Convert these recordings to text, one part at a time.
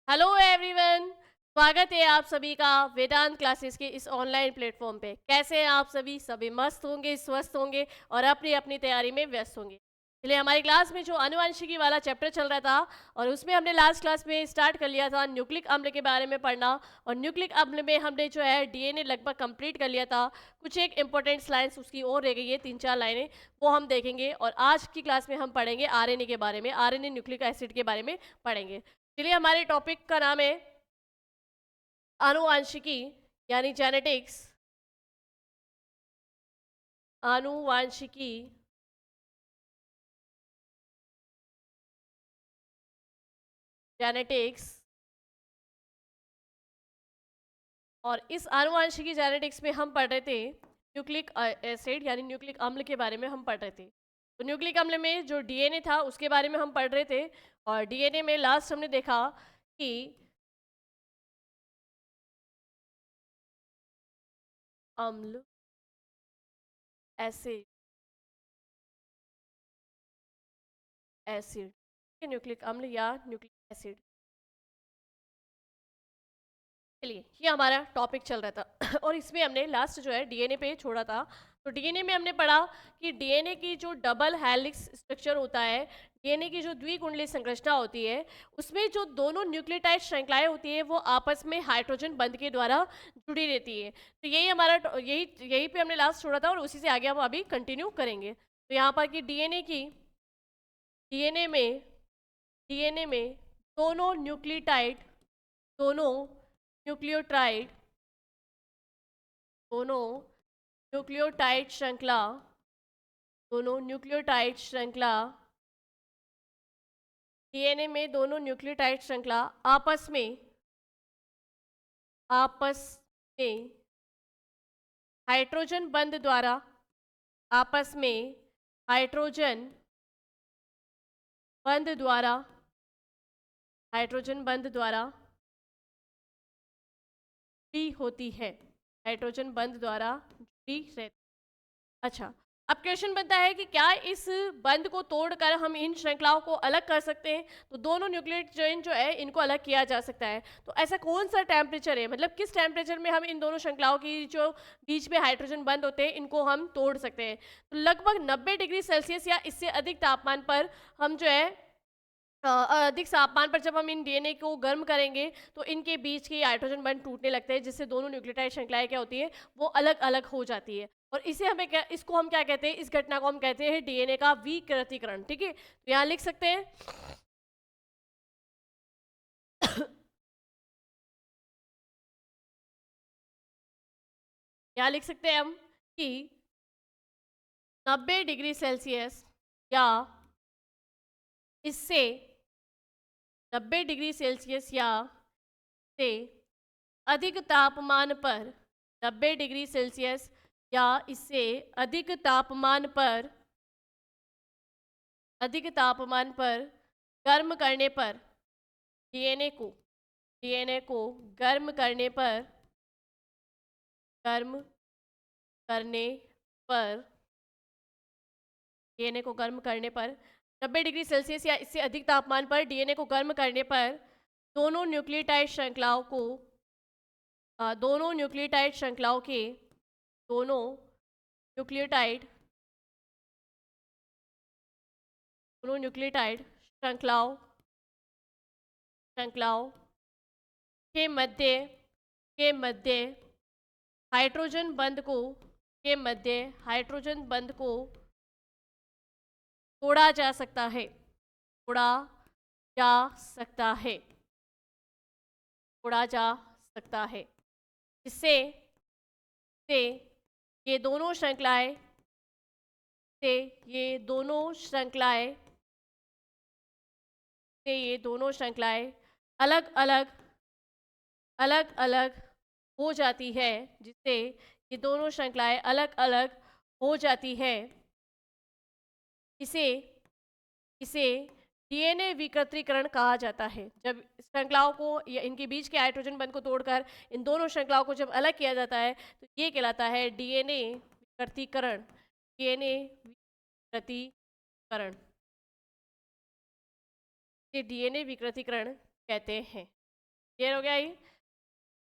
Hello everyone. स्वागत है आप सभी का वेदांत क्लासेस के इस ऑनलाइन प्लेटफॉर्म पे। कैसे हैं आप सभी? सभी मस्त होंगे, स्वस्थ होंगे और अपनी अपनी तैयारी में व्यस्त होंगे। चलिए, हमारी क्लास में जो आनुवंशिकी वाला चैप्टर चल रहा था और उसमें हमने लास्ट क्लास में स्टार्ट कर लिया था न्यूक्लिक अम्ल के बारे में पढ़ना। और न्यूक्लिक अम्ल में हमने जो है डीएनए लगभग कंप्लीट कर लिया था। कुछ एक इंपॉर्टेंट लाइन्स उसकी और रह गई है, 3-4 लाइनें, वो हम देखेंगे। और आज की क्लास में हम पढ़ेंगे आरएनए के बारे में, आरएनए न्यूक्लिक एसिड के बारे में पढ़ेंगे। चलिए, हमारे टॉपिक का नाम है आनुवांशिकी यानी जेनेटिक्स। आनुवांशिकी जेनेटिक्स। और इस आनुवांशिकी जेनेटिक्स में हम पढ़ रहे थे न्यूक्लिक एसिड यानी न्यूक्लिक अम्ल के बारे में हम पढ़ रहे थे। तो न्यूक्लिक अम्ल में जो डीएनए था उसके बारे में हम पढ़ रहे थे। और डीएनए में लास्ट हमने देखा कि अम्ल, एसिड, एसिड न्यूक्लिक अम्ल या न्यूक्लिक एसिड। चलिए, ये हमारा टॉपिक चल रहा था और इसमें हमने लास्ट जो है डीएनए पे छोड़ा था। तो डीएनए में हमने पढ़ा कि डीएनए की जो डबल हेलिक्स स्ट्रक्चर होता है, डीएनए की जो द्विकुंडली संरचना होती है, उसमें जो दोनों न्यूक्लियोटाइड श्रृंखलाएं होती है वो आपस में हाइड्रोजन बंध के द्वारा जुड़ी रहती है। तो यही हमारा यही यही पे हमने लास्ट छोड़ा था और उसी से आगे हम अभी कंटिन्यू करेंगे। तो यहाँ पर कि डीएनए में डीएनए में दोनों न्यूक्लियोटाइड दोनों न्यूक्लियोटाइड दोनों न्यूक्लियोटाइड श्रृंखला दोनों न्यूक्लियोटाइड श्रृंखला डीएनए में दोनों न्यूक्लियोटाइड श्रृंखला आपस में हाइड्रोजन बंध द्वारा आपस में हाइड्रोजन बंध द्वारा हाइड्रोजन बंध द्वारा जुड़ी होती है। हाइड्रोजन बंध द्वारा जुड़ी रहती। अच्छा, अब क्वेश्चन बनता है कि क्या इस बंध को तोड़कर हम इन श्रृंखलाओं को अलग कर सकते हैं? तो दोनों न्यूक्लियोटाइड चेन जो है इनको अलग किया जा सकता है। तो ऐसा कौन सा टेम्परेचर है, मतलब किस टेम्परेचर में हम इन दोनों श्रृंखलाओं की जो बीच में हाइड्रोजन बंध होते हैं इनको हम तोड़ सकते हैं? तो लगभग 90 डिग्री सेल्सियस या इससे अधिक तापमान पर हम जो है अधिक तापमान पर जब हम इन डीएनए को गर्म करेंगे तो इनके बीच की हाइड्रोजन बंध टूटने लगते हैं, जिससे दोनों न्यूक्लियोटाइड श्रृंखलाएं क्या होती है, वो अलग अलग हो जाती है। और इसको हम क्या कहते हैं, इस घटना को हम कहते हैं डीएनए का विकृतीकरण। ठीक है, तो यहाँ लिख सकते हैं यहाँ लिख सकते हैं हम कि 90 डिग्री सेल्सियस या इससे 90 डिग्री सेल्सियस या से अधिक तापमान पर 90 डिग्री सेल्सियस या इससे अधिक तापमान पर गर्म करने पर डीएनए को गर्म करने पर डीएनए को गर्म करने पर 90 डिग्री सेल्सियस या इससे अधिक तापमान पर डीएनए को गर्म करने पर दोनों न्यूक्लियोटाइड श्रृंखलाओं को दोनों न्यूक्लियोटाइड श्रृंखलाओं के दोनों न्यूक्लियोटाइड दोनों न्यूक्लियोटाइड श्रृंखलाओं के मध्य हाइड्रोजन बंध को तोड़ा जा सकता है तोड़ा जा सकता है तोड़ा जा सकता है इससे से ये दोनों श्रृंखलाएं से ये दोनों श्रृंखलाएं अलग अलग हो जाती है, जिससे ये दोनों श्रृंखलाएं अलग अलग हो जाती है। इसे इसे डीएनए विकृतीकरण कहा जाता है। जब श्रृंखलाओं को या इनके बीच के हाइड्रोजन बंध को तोड़कर इन दोनों श्रृंखलाओं को जब अलग किया जाता है तो ये कहलाता है डीएनए विकृतीकरण। ये डीएनए विकृतीकरण कहते हैं। क्लियर हो गया ये?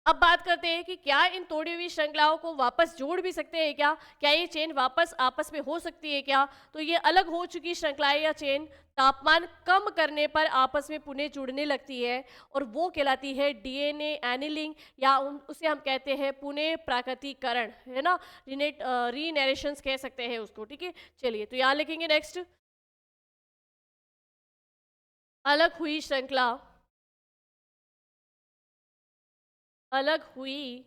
अब बात करते हैं कि क्या इन तोड़ी हुई श्रृंखलाओं को वापस जोड़ भी सकते हैं क्या? क्या ये चेन वापस आपस में हो सकती है क्या? तो ये अलग हो चुकी श्रृंखलाएं या चेन तापमान कम करने पर आपस में पुनः जुड़ने लगती है और वो कहलाती है डीएनए एनिलिंग या उसे हम कहते हैं पुनः प्राकृतिकरण, है ना? रीनरेशंस कह सकते हैं उसको, ठीक है? चलिए तो यहाँ लिखेंगे नेक्स्ट, अलग हुई श्रृंखला, अलग हुई,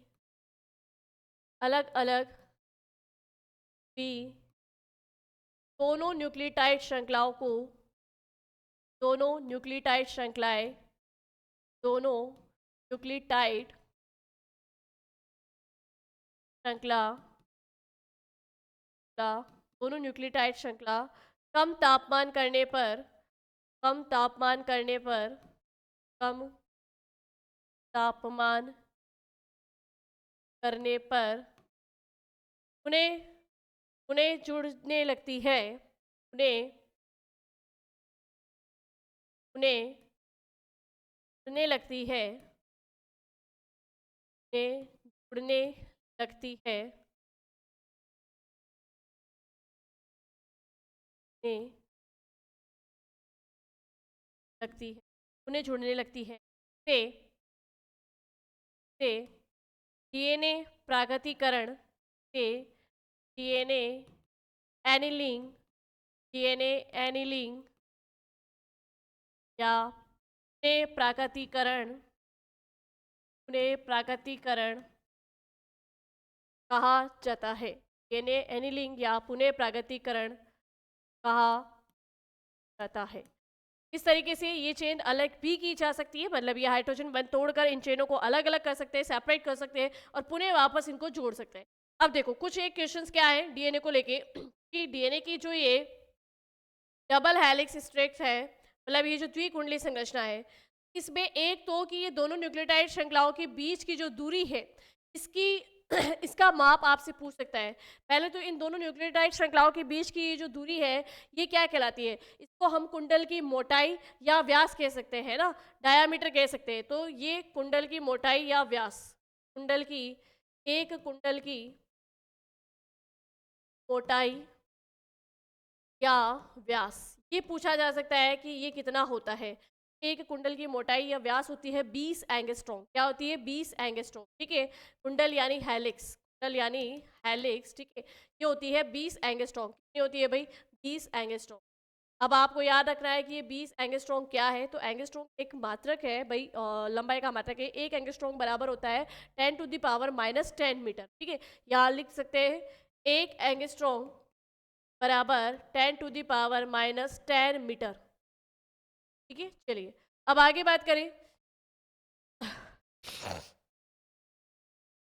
अलग अलग हुई दोनों न्यूक्लियोटाइड श्रृंखलाओं को, दोनों न्यूक्लियोटाइड श्रृंखलाएं, दोनों न्यूक्लियोटाइड श्रृंखला दोनों न्यूक्लियोटाइड श्रृंखला कम तापमान करने पर, कम तापमान करने पर, कम तापमान करने पर उन्हें उन्हें जुड़ने लगती है, उन्हें उन्हें जुड़ने लगती है, उन्हें जुड़ने लगती है, उन्हें लगती है, उन्हें जुड़ने लगती है से से डीएनए प्रागतिकरण से डीएनए एनिलिंग, डीएनए एनिलिंग या पुनः प्राकृतिकरण, पुनः प्राकृतिकरण कहा जाता है। डीएनए एनिलिंग या पुनः प्राकृतिकरण कहा जाता है। इस तरीके से ये चेन अलग भी की जा सकती है, मतलब ये हाइड्रोजन बंध तोड़कर इन चेनों को अलग अलग कर सकते हैं, सेपरेट कर सकते हैं और पुनः वापस इनको जोड़ सकते हैं। अब देखो कुछ एक क्वेश्चंस क्या है डीएनए को लेके कि डीएनए की जो ये डबल हेलिक्स स्ट्रक्चर है, मतलब ये जो द्विकुंडली संरचना है, इसमें एक तो कि ये दोनों न्यूक्लियोटाइड श्रृंखलाओं के बीच की जो दूरी है इसकी इसका माप आपसे पूछ सकता है। पहले तो इन दोनों न्यूक्लियोटाइड श्रृंखलाओं के बीच की ये जो दूरी है ये क्या कहलाती है? इसको हम कुंडल की मोटाई या व्यास कह सकते हैं ना, डायामीटर कह सकते हैं। तो ये कुंडल की मोटाई या व्यास, कुंडल की, एक कुंडल की मोटाई या व्यास, ये पूछा जा सकता है कि ये कितना होता है। एक कुंडल की मोटाई या व्यास होती है 20 एंगस्ट्रॉम। क्या होती है? 20 एंगस्ट्रॉम, ठीक है। कुंडल यानी हेलिक्स, कुंडल यानी हेलिक्स, ठीक है, ये होती है 20 एंगस्ट्रॉम। कितनी होती है भाई? 20 एंगस्ट्रॉम। अब आपको याद रखना है कि ये 20 एंगस्ट्रॉम क्या है। तो एंगस्ट्रॉम एक मात्रक है भाई, लंबाई का मात्रक है। एक एंगस्ट्रॉम बराबर होता है 10⁻⁻10 मीटर, ठीक है। यहाँ लिख सकते हैं एक एंगस्ट्रॉम बराबर 10⁻⁻10 मीटर, ठीक है। चलिए अब आगे बात करें,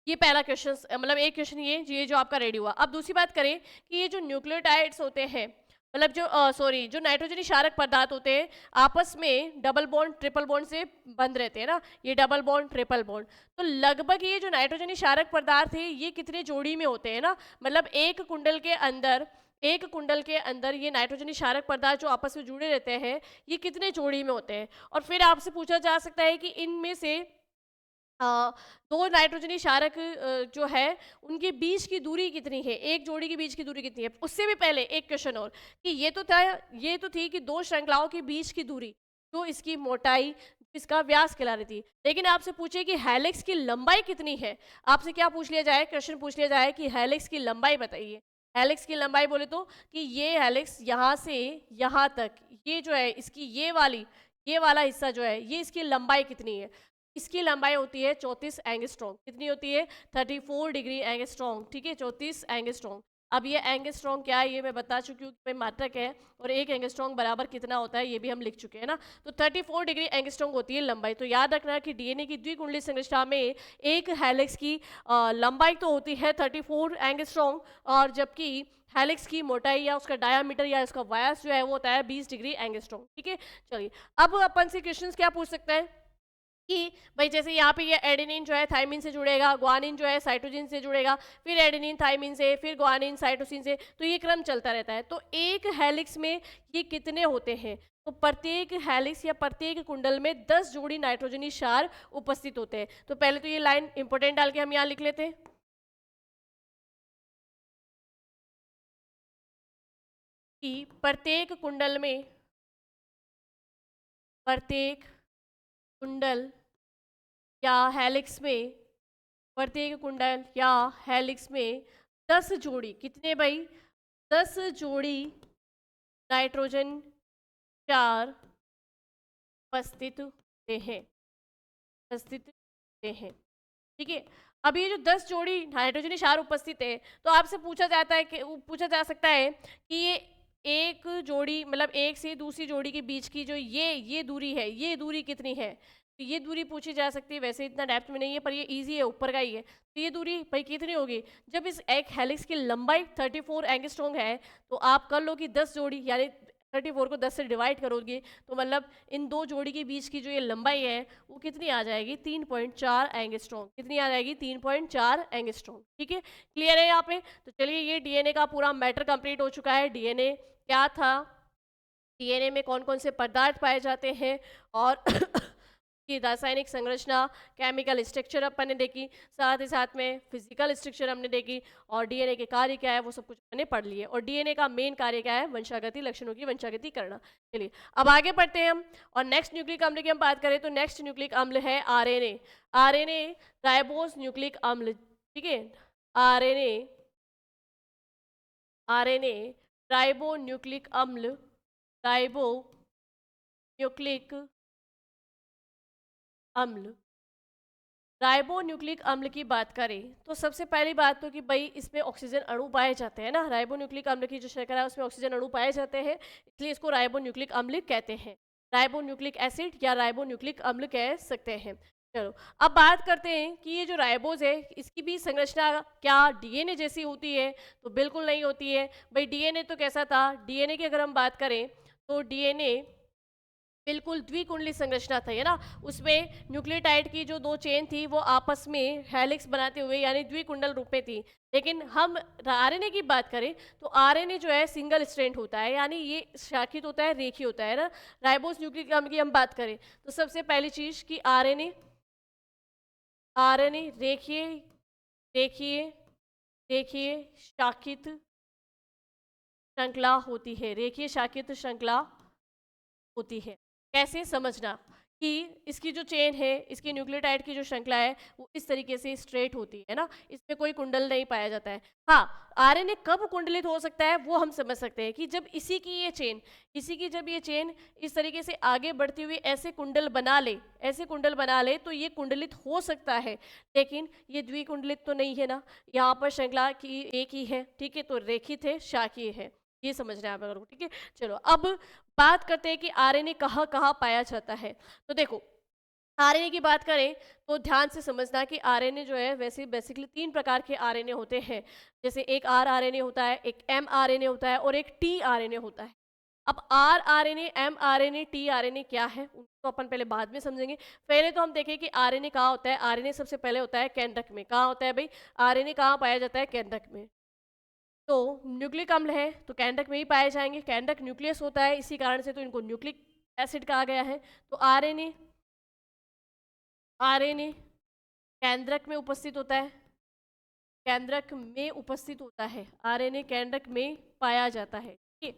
ये पहला क्वेश्चन, मतलब एक क्वेश्चन ये जो आपका रेडी हुआ। अब दूसरी बात करें कि ये जो न्यूक्लियोटाइड्स होते हैं, मतलब जो सॉरी जो नाइट्रोजनी क्षारक पदार्थ होते हैं आपस में डबल बॉन्ड ट्रिपल बॉन्ड से बंद रहते हैं ना, ये डबल बॉन्ड ट्रिपल बॉन्ड। तो लगभग ये जो नाइट्रोजनी क्षारक पदार्थ है ये कितने जोड़ी में होते हैं ना, मतलब एक कुंडल के अंदर, एक कुंडल के अंदर ये नाइट्रोजनी क्षारक पदार्थ जो आपस में जुड़े रहते हैं ये कितने जोड़ी में होते हैं। और फिर आपसे पूछा जा सकता है कि इनमें से दो नाइट्रोजनी क्षारक जो है उनके बीच की दूरी कितनी है, एक जोड़ी के बीच की दूरी कितनी है। उससे भी पहले एक क्वेश्चन और कि ये तो थी कि दो श्रृंखलाओं के बीच की दूरी, जो इसकी मोटाई, इसका व्यास कहला रही थी। लेकिन आपसे पूछे कि हेलिक्स की लंबाई कितनी है, आपसे क्या पूछ लिया जाए, क्वेश्चन पूछ लिया जाए कि हेलिक्स की लंबाई बताइए। हेलिक्स की लंबाई बोले तो कि ये हेलिक्स यहाँ से यहाँ तक, ये जो है इसकी ये वाला हिस्सा जो है ये इसकी लंबाई कितनी है। इसकी लंबाई होती है 34 एंगस्ट्रॉम। कितनी होती है? 34 डिग्री एंगस्ट्रॉम, ठीक है, 34 एंगस्ट्रॉम। अब ये एंगस्ट्रॉम क्या है ये मैं बता चुकी हूँ कि मात्रक है, और एक एंगस्ट्रॉम बराबर कितना होता है ये भी हम लिख चुके हैं ना। तो 34 डिग्री एंगस्ट्रॉम होती है लंबाई। तो याद रखना कि डीएनए की द्विकुंडली संरचना में एक हेलिक्स की लंबाई तो होती है 34 एंगस्ट्रॉम, और जबकि हेलिक्स की मोटाई या उसका डायामीटर या उसका व्यास जो है वो होता है 20 डिग्री एंगस्ट्रॉम, ठीक है। चलिए अब अपन से क्वेश्चन क्या पूछ सकते हैं कि भाई जैसे यहाँ पे ये एडेनिन जो है थाइमिन से जुड़ेगा, ग्वानिन जो है साइटोसिन से जुड़ेगा, फिर एडेनिन थाइमिन से, फिर ग्वानिन साइटोसिन से, तो ये क्रम चलता रहता है। तो एक हेलिक्स में ये कितने होते हैं? तो प्रत्येक हेलिक्स या प्रत्येक कुंडल में 10 जोड़ी नाइट्रोजनी क्षार उपस्थित होते हैं। तो पहले तो ये लाइन इंपॉर्टेंट डाल के हम यहाँ लिख लेते हैं कि प्रत्येक कुंडल या हेलिक्स में, प्रत्येक कुंडल या हेलिक्स में 10 जोड़ी, कितने भाई, 10 जोड़ी नाइट्रोजन क्षार उपस्थित होते हैं। ठीक है। अब ये जो 10 जोड़ी नाइट्रोजनी क्षार उपस्थित है, तो आपसे पूछा जा सकता है कि ये एक जोड़ी, मतलब एक से दूसरी जोड़ी के बीच की जो ये दूरी है, ये दूरी कितनी है? तो ये दूरी पूछी जा सकती है। वैसे इतना डेप्थ में नहीं है, पर ये इजी है, ऊपर का ही है। तो ये दूरी भाई कितनी होगी? जब इस एक हेलिक्स की लंबाई 34 एंगस्ट्रॉम है, तो आप कर लो कि 10 जोड़ी, यानी 34 को 10 से डिवाइड करोगे तो मतलब इन दो जोड़ी के बीच की जो ये लंबाई है वो कितनी आ जाएगी? 3.4 एंगस्ट्रॉम। कितनी आ जाएगी? 3.4 एंगस्ट्रॉम। ठीक है, क्लियर है यहाँ पे? तो चलिए, ये डीएनए का पूरा मैटर कंप्लीट हो चुका है। डीएनए क्या था, डीएनए में कौन कौन से पदार्थ पाए जाते हैं, और की रासायनिक संरचना, केमिकल स्ट्रक्चर अपन ने देखी, साथ ही साथ में फिजिकल स्ट्रक्चर हमने देखी, और डीएनए के कार्य क्या है वो सब कुछ हमने पढ़ लिए। और डीएनए का मेन कार्य क्या है? वंशागति, लक्षणों की वंशागति करना। चलिए अब आगे बढ़ते हैं हम, और नेक्स्ट न्यूक्लिक अम्ल की हम बात करें तो नेक्स्ट न्यूक्लिक अम्ल है आरएनए। आरएनए राइबोस न्यूक्लिक अम्ल। ठीक है, आरएनए राइबो न्यूक्लिक अम्ल, राइबो न्यूक्लिक अम्ल। राइबो न्यूक्लिक अम्ल की बात करें तो सबसे पहली बात तो कि भाई इसमें ऑक्सीजन अणु पाए जाते हैं ना। राइबो न्यूक्लिक अम्ल की जो शर्करा है उसमें ऑक्सीजन अणु पाए जाते हैं, इसलिए इसको राइबो न्यूक्लिक अम्ल कहते हैं। राइबो न्यूक्लिक एसिड या राइबो न्यूक्लिक अम्ल कह सकते हैं। चलो अब बात करते हैं कि ये जो राइबोज है इसकी भी संरचना क्या डीएनए जैसी होती है? तो बिल्कुल नहीं होती है भाई। डीएनए तो कैसा था? डीएनए की अगर हम बात करें तो डीएनए बिल्कुल द्विकुंडली संरचना था, है ना। उसमें न्यूक्लियोटाइड की जो दो चेन थी वो आपस में हेलिक्स बनाते हुए यानी द्विकुंडल रूप में थी। लेकिन हम आरएनए की बात करें तो आरएनए जो है सिंगल स्ट्रैंड होता है, यानी ये शाखित होता है, रेखीय होता है ना। राइबोस न्यूक्लिक अम्ल की हम बात करें तो सबसे पहली चीज कि आरएनए रेखीय रेखीय रेखीय शाखित श्रृंखला होती है, रेखीय शाखित श्रृंखला होती है। कैसे समझना कि इसकी जो चेन है, इसकी न्यूक्लियोटाइड की जो श्रृंखला है वो इस तरीके से स्ट्रेट होती है ना, इसमें कोई कुंडल नहीं पाया जाता है। हाँ, आरएनए कब कुंडलित हो सकता है वो हम समझ सकते हैं कि जब इसी की ये चेन इस तरीके से आगे बढ़ती हुई ऐसे कुंडल बना ले तो ये कुंडलित हो सकता है। लेकिन ये द्विकुंडलित तो नहीं है ना, यहाँ पर श्रृंखला की एक ही है। ठीक है, तो रेखित है, शाखीय है, ये समझना है आप लोगों को। ठीक है, चलो अब बात करते हैं कि आरएनए कहाँ कहाँ पाया जाता है। तो देखो, आरएनए की बात करें तो ध्यान से समझना कि आरएनए जो है वैसे बेसिकली 3 प्रकार के आरएनए होते हैं। जैसे एक आरएनए होता है, एक एमआरएनए होता है और एक टीआरएनए होता है। अब आरएनए, एमआरएनए, टीआरएनए क्या है उनको अपन पहले बाद में समझेंगे। पहले तो हम देखें कि आरएनए कहाँ होता है। आरएनए सबसे पहले होता है केंद्रक में। कहाँ होता है भाई? आरएनए कहाँ पाया जाता है? केंद्रक में। तो न्यूक्लिक अम्ल है तो केंद्रक में ही पाए जाएंगे। केंद्रक न्यूक्लियस होता है, इसी कारण से तो इनको न्यूक्लिक एसिड कहा गया है। तो आरएनए केंद्रक में उपस्थित होता है, आरएनए केंद्रक में पाया जाता है। ठीक है,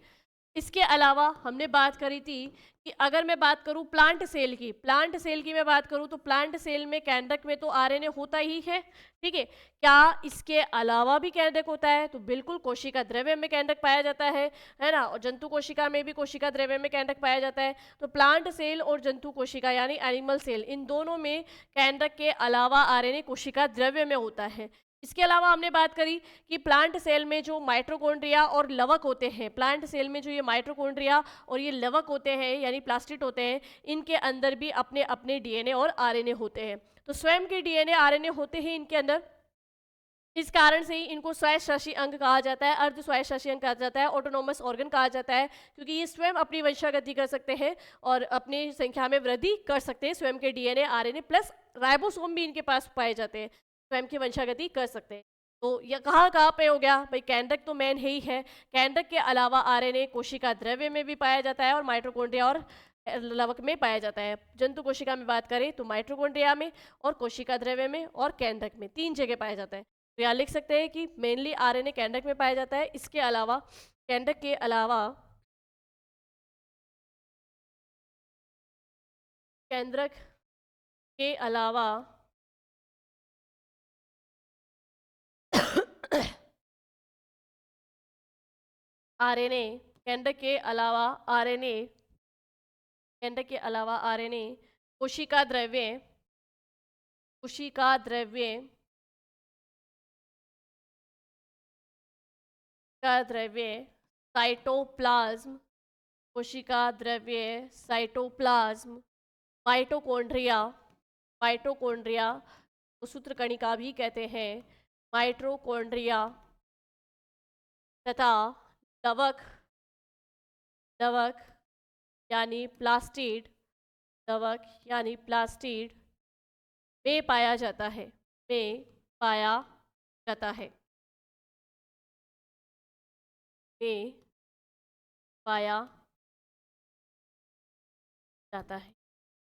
इसके अलावा हमने बात करी थी कि अगर मैं बात करूं प्लांट सेल की मैं बात करूं तो प्लांट सेल में केंद्रक में तो आरएनए होता ही है। ठीक है, क्या इसके अलावा भी केंद्रक होता है? तो बिल्कुल, कोशिका द्रव्य में केंद्रक पाया जाता है ना, और जंतु कोशिका में भी कोशिका द्रव्य में केंद्रक पाया जाता है। तो प्लांट सेल और जंतु कोशिका यानी एनिमल सेल, इन दोनों में केंद्रक के अलावा आरएनए कोशिका द्रव्य में होता है। इसके अलावा हमने बात करी कि प्लांट सेल में जो माइटोकॉन्ड्रिया और लवक होते हैं, प्लांट सेल में जो ये माइटोकॉन्ड्रिया और ये लवक होते हैं यानी प्लास्टिड होते हैं, इनके अंदर भी अपने अपने डीएनए और आरएनए होते हैं। तो स्वयं के डीएनए आरएनए होते हैं इनके अंदर। इस कारण से ही इनको स्वायत्तशासी अंग कहा जाता है, अर्ध स्वायत्तशासी अंग कहा जाता है, ऑटोनोमस ऑर्गन कहा जाता है, क्योंकि ये स्वयं अपनी वंशागति कर सकते हैं और अपनी संख्या में वृद्धि कर सकते हैं। स्वयं के डीएनए आरएनए प्लस राइबोसोम भी इनके पास पाए जाते हैं, स्वयं की वंशागति कर सकते हैं। तो यह कहाँ कहाँ पे हो गया भाई, केंद्रक तो मेन है ही है। केंद्रक के अलावा आरएनए कोशिका द्रव्य में भी पाया जाता है और माइटोकॉन्ड्रिया और लवक में पाया जाता है। जंतु कोशिका में बात करें तो माइटोकॉन्ड्रिया में और कोशिका द्रव्य में और केंद्रक में 3 जगह पाया जाता है। तो यहाँ लिख सकते हैं कि मेनली आरएनए केंद्रक में पाया जाता है। इसके अलावा केंद्रक के अलावा केंद्रक के अलावा आरएनए केंद्रक के अलावा आरएनए केंद्रक के अलावा आरएनए कोशिका द्रव्य कोशिका द्रव्य का द्रव्य साइटोप्लाज्म कोशिका द्रव्य साइटोप्लाज्म माइटोकॉन्ड्रिया माइटोकॉन्ड्रिया को सूत्रकणिका भी कहते हैं, माइटोकॉन्ड्रिया तथा लवक लवक यानी प्लास्टिड लवक यानी प्लास्टिड में पाया जाता है में पाया जाता है में पाया जाता है।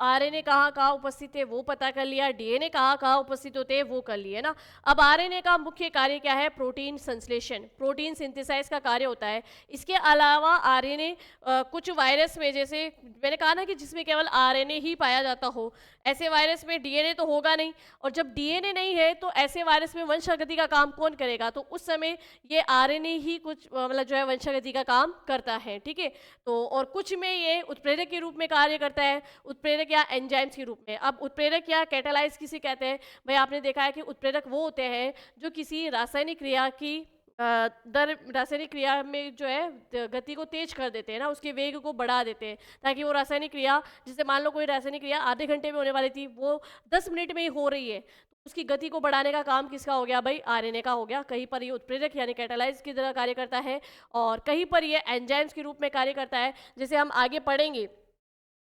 आरएनए कहाँ कहाँ उपस्थित है वो पता कर लिया, डीएनए कहाँ कहाँ उपस्थित होते हैं वो कर लिए ना। अब आरएनए का मुख्य कार्य क्या है, प्रोटीन संश्लेषण, प्रोटीन सिंथेसाइज का कार्य होता है। इसके अलावा आरएनए कुछ वायरस में, जैसे मैंने कहा ना कि जिसमें केवल आरएनए ही पाया जाता हो, ऐसे वायरस में डीएनए तो होगा नहीं, और जब डीएनए नहीं है तो ऐसे वायरस में वंशागति का काम कौन करेगा, तो उस समय ये आरएनए ही कुछ मतलब जो है वंशागति का काम करता है, ठीक है। तो और कुछ में ये उत्प्रेरक के रूप में कार्य करता है, उत्प्रेरक या एंजाइम्स के रूप में। अब उत्प्रेरक या कैटालाइज किसे कहते हैं भाई, आपने देखा है कि उत्प्रेरक वो होते हैं जो किसी रासायनिक क्रिया की दर रासायनिक क्रिया में जो है गति को तेज कर देते हैं ना, उसके वेग को बढ़ा देते हैं, ताकि वो रासायनिक क्रिया, जैसे मान लो कोई रासायनिक क्रिया आधे घंटे में होने वाली थी वो 10 मिनट में ही हो रही है, तो उसकी गति को बढ़ाने का काम किसका हो गया भाई, आरएनए का हो गया। कहीं पर ये उत्प्रेरक यानी कैटालाइज की तरह कार्य करता है और कहीं पर ये एंजाइम्स के रूप में कार्य करता है। जैसे हम आगे पढ़ेंगे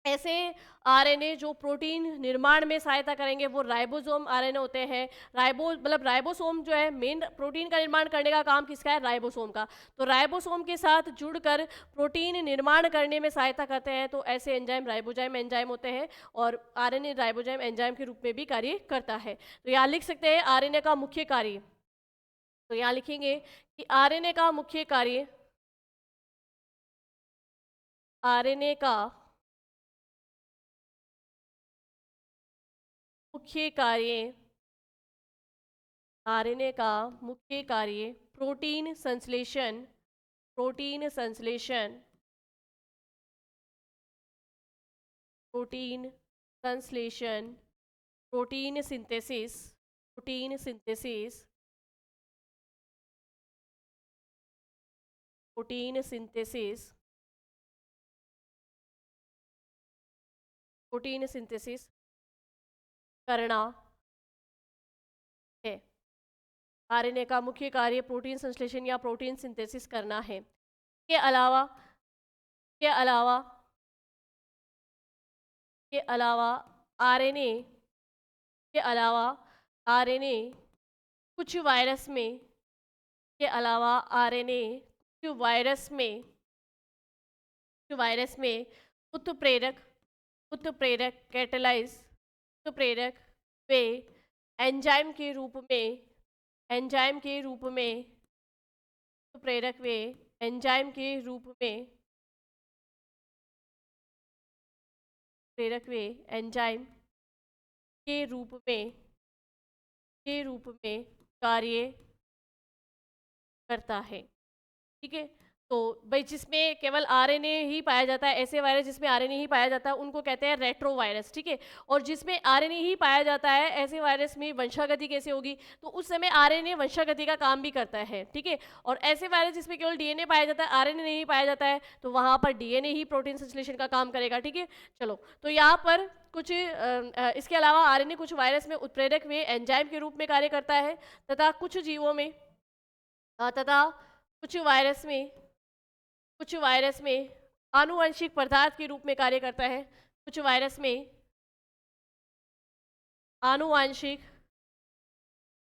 ऐसे आरएनए जो प्रोटीन निर्माण में सहायता करेंगे वो राइबोसोम आरएनए होते हैं। राइबोसोम जो है मेन प्रोटीन का निर्माण करने का काम किसका है, राइबोसोम का। तो राइबोसोम के साथ जुड़कर प्रोटीन निर्माण करने में सहायता करते हैं, तो ऐसे एंजाइम राइबोजाइम एंजाइम होते हैं और आरएनए राइबोजाइम एंजाइम के रूप में भी कार्य करता है। तो यहाँ लिख सकते हैं आरएनए का मुख्य कार्य, तो यहाँ लिखेंगे कि आरएनए का मुख्य कार्य, आरएनए का मुख्य कार्य, आरएनए का मुख्य कार्य प्रोटीन संश्लेषण, प्रोटीन संश्लेषण, प्रोटीन संश्लेषण, protein synthesis, protein synthesis, protein synthesis, protein synthesis करना है। आरएनए का मुख्य कार्य प्रोटीन संश्लेषण या प्रोटीन सिंथेसिस करना है। के अलावा के अलावा के अलावा आरएनए के अलावा आरएनए कुछ वायरस में के अलावा आरएनए कुछ वायरस में उत्प्रेरक उत्प्रेरक कैटालाइज उत्प्रेरक वे एंजाइम के रूप में एंजाइम के रूप में उत्प्रेरक वे एंजाइम के रूप में प्रेरक वे एंजाइम के रूप में कार्य करता है, ठीक है। तो भाई जिसमें केवल आरएनए ही पाया जाता है, ऐसे वायरस जिसमें आरएनए ही पाया जाता है उनको कहते हैं रेट्रोवायरस, ठीक है। और जिसमें आरएनए ही पाया जाता है ऐसे वायरस में वंशागति कैसे होगी, तो उस समय आरएनए वंशागति का काम भी करता है, ठीक है। और ऐसे वायरस जिसमें केवल डीएनए पाया जाता है, आरएनए नहीं पाया जाता है, तो वहाँ पर डीएनए ही प्रोटीन संश्लेषण का काम करेगा, ठीक है। चलो, तो यहाँ पर कुछ इसके अलावा आरएनए कुछ वायरस में उत्प्रेरक वे एंजाइम के रूप में कार्य करता है तथा कुछ जीवों में तथा कुछ वायरस में आनुवंशिक पदार्थ के रूप में कार्य करता है। कुछ वायरस में आनुवांशिक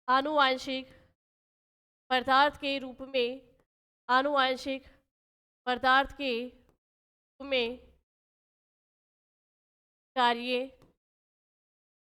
आनुवांशिक पदार्थ के रूप में आनुवांशिक पदार्थ के रूप में कार्य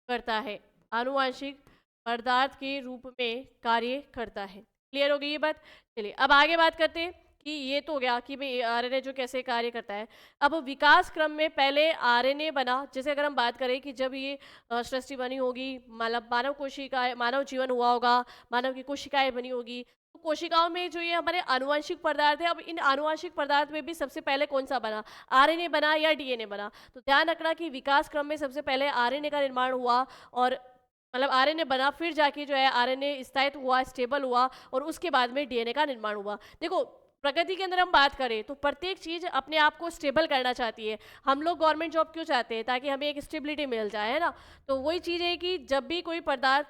करता है, आनुवांशिक पदार्थ के रूप में कार्य करता है। क्लियर हो गई ये बात? चलिए अब आगे बात करते हैं कि ये तो हो गया कि भाई आरएनए जो कैसे कार्य करता है। अब विकास क्रम में पहले आरएनए बना, जैसे अगर हम बात करें कि जब ये सृष्टि बनी होगी, मतलब मानव कोशिकाएं, मानव जीवन हुआ होगा, मानव की कोशिकाएं बनी होगी, तो कोशिकाओं में जो ये हमारे आनुवंशिक पदार्थ है, अब इन आनुवंशिक पदार्थ में भी सबसे पहले कौन सा बना, आरएनए बना या डीएनए बना? तो ध्यान रखना कि विकास क्रम में सबसे पहले आरएनए का निर्माण हुआ, और मतलब आरएनए बना, फिर जाके जो है आरएनए स्थायित्व हुआ, स्टेबल हुआ, और उसके बाद में डीएनए का निर्माण हुआ। देखो प्रगति के अंदर हम बात करें तो प्रत्येक चीज अपने आप को स्टेबल करना चाहती है। हम लोग गवर्नमेंट जॉब क्यों चाहते हैं? ताकि हमें एक स्टेबिलिटी मिल जाए, है ना? तो वही चीज है कि जब भी कोई पदार्थ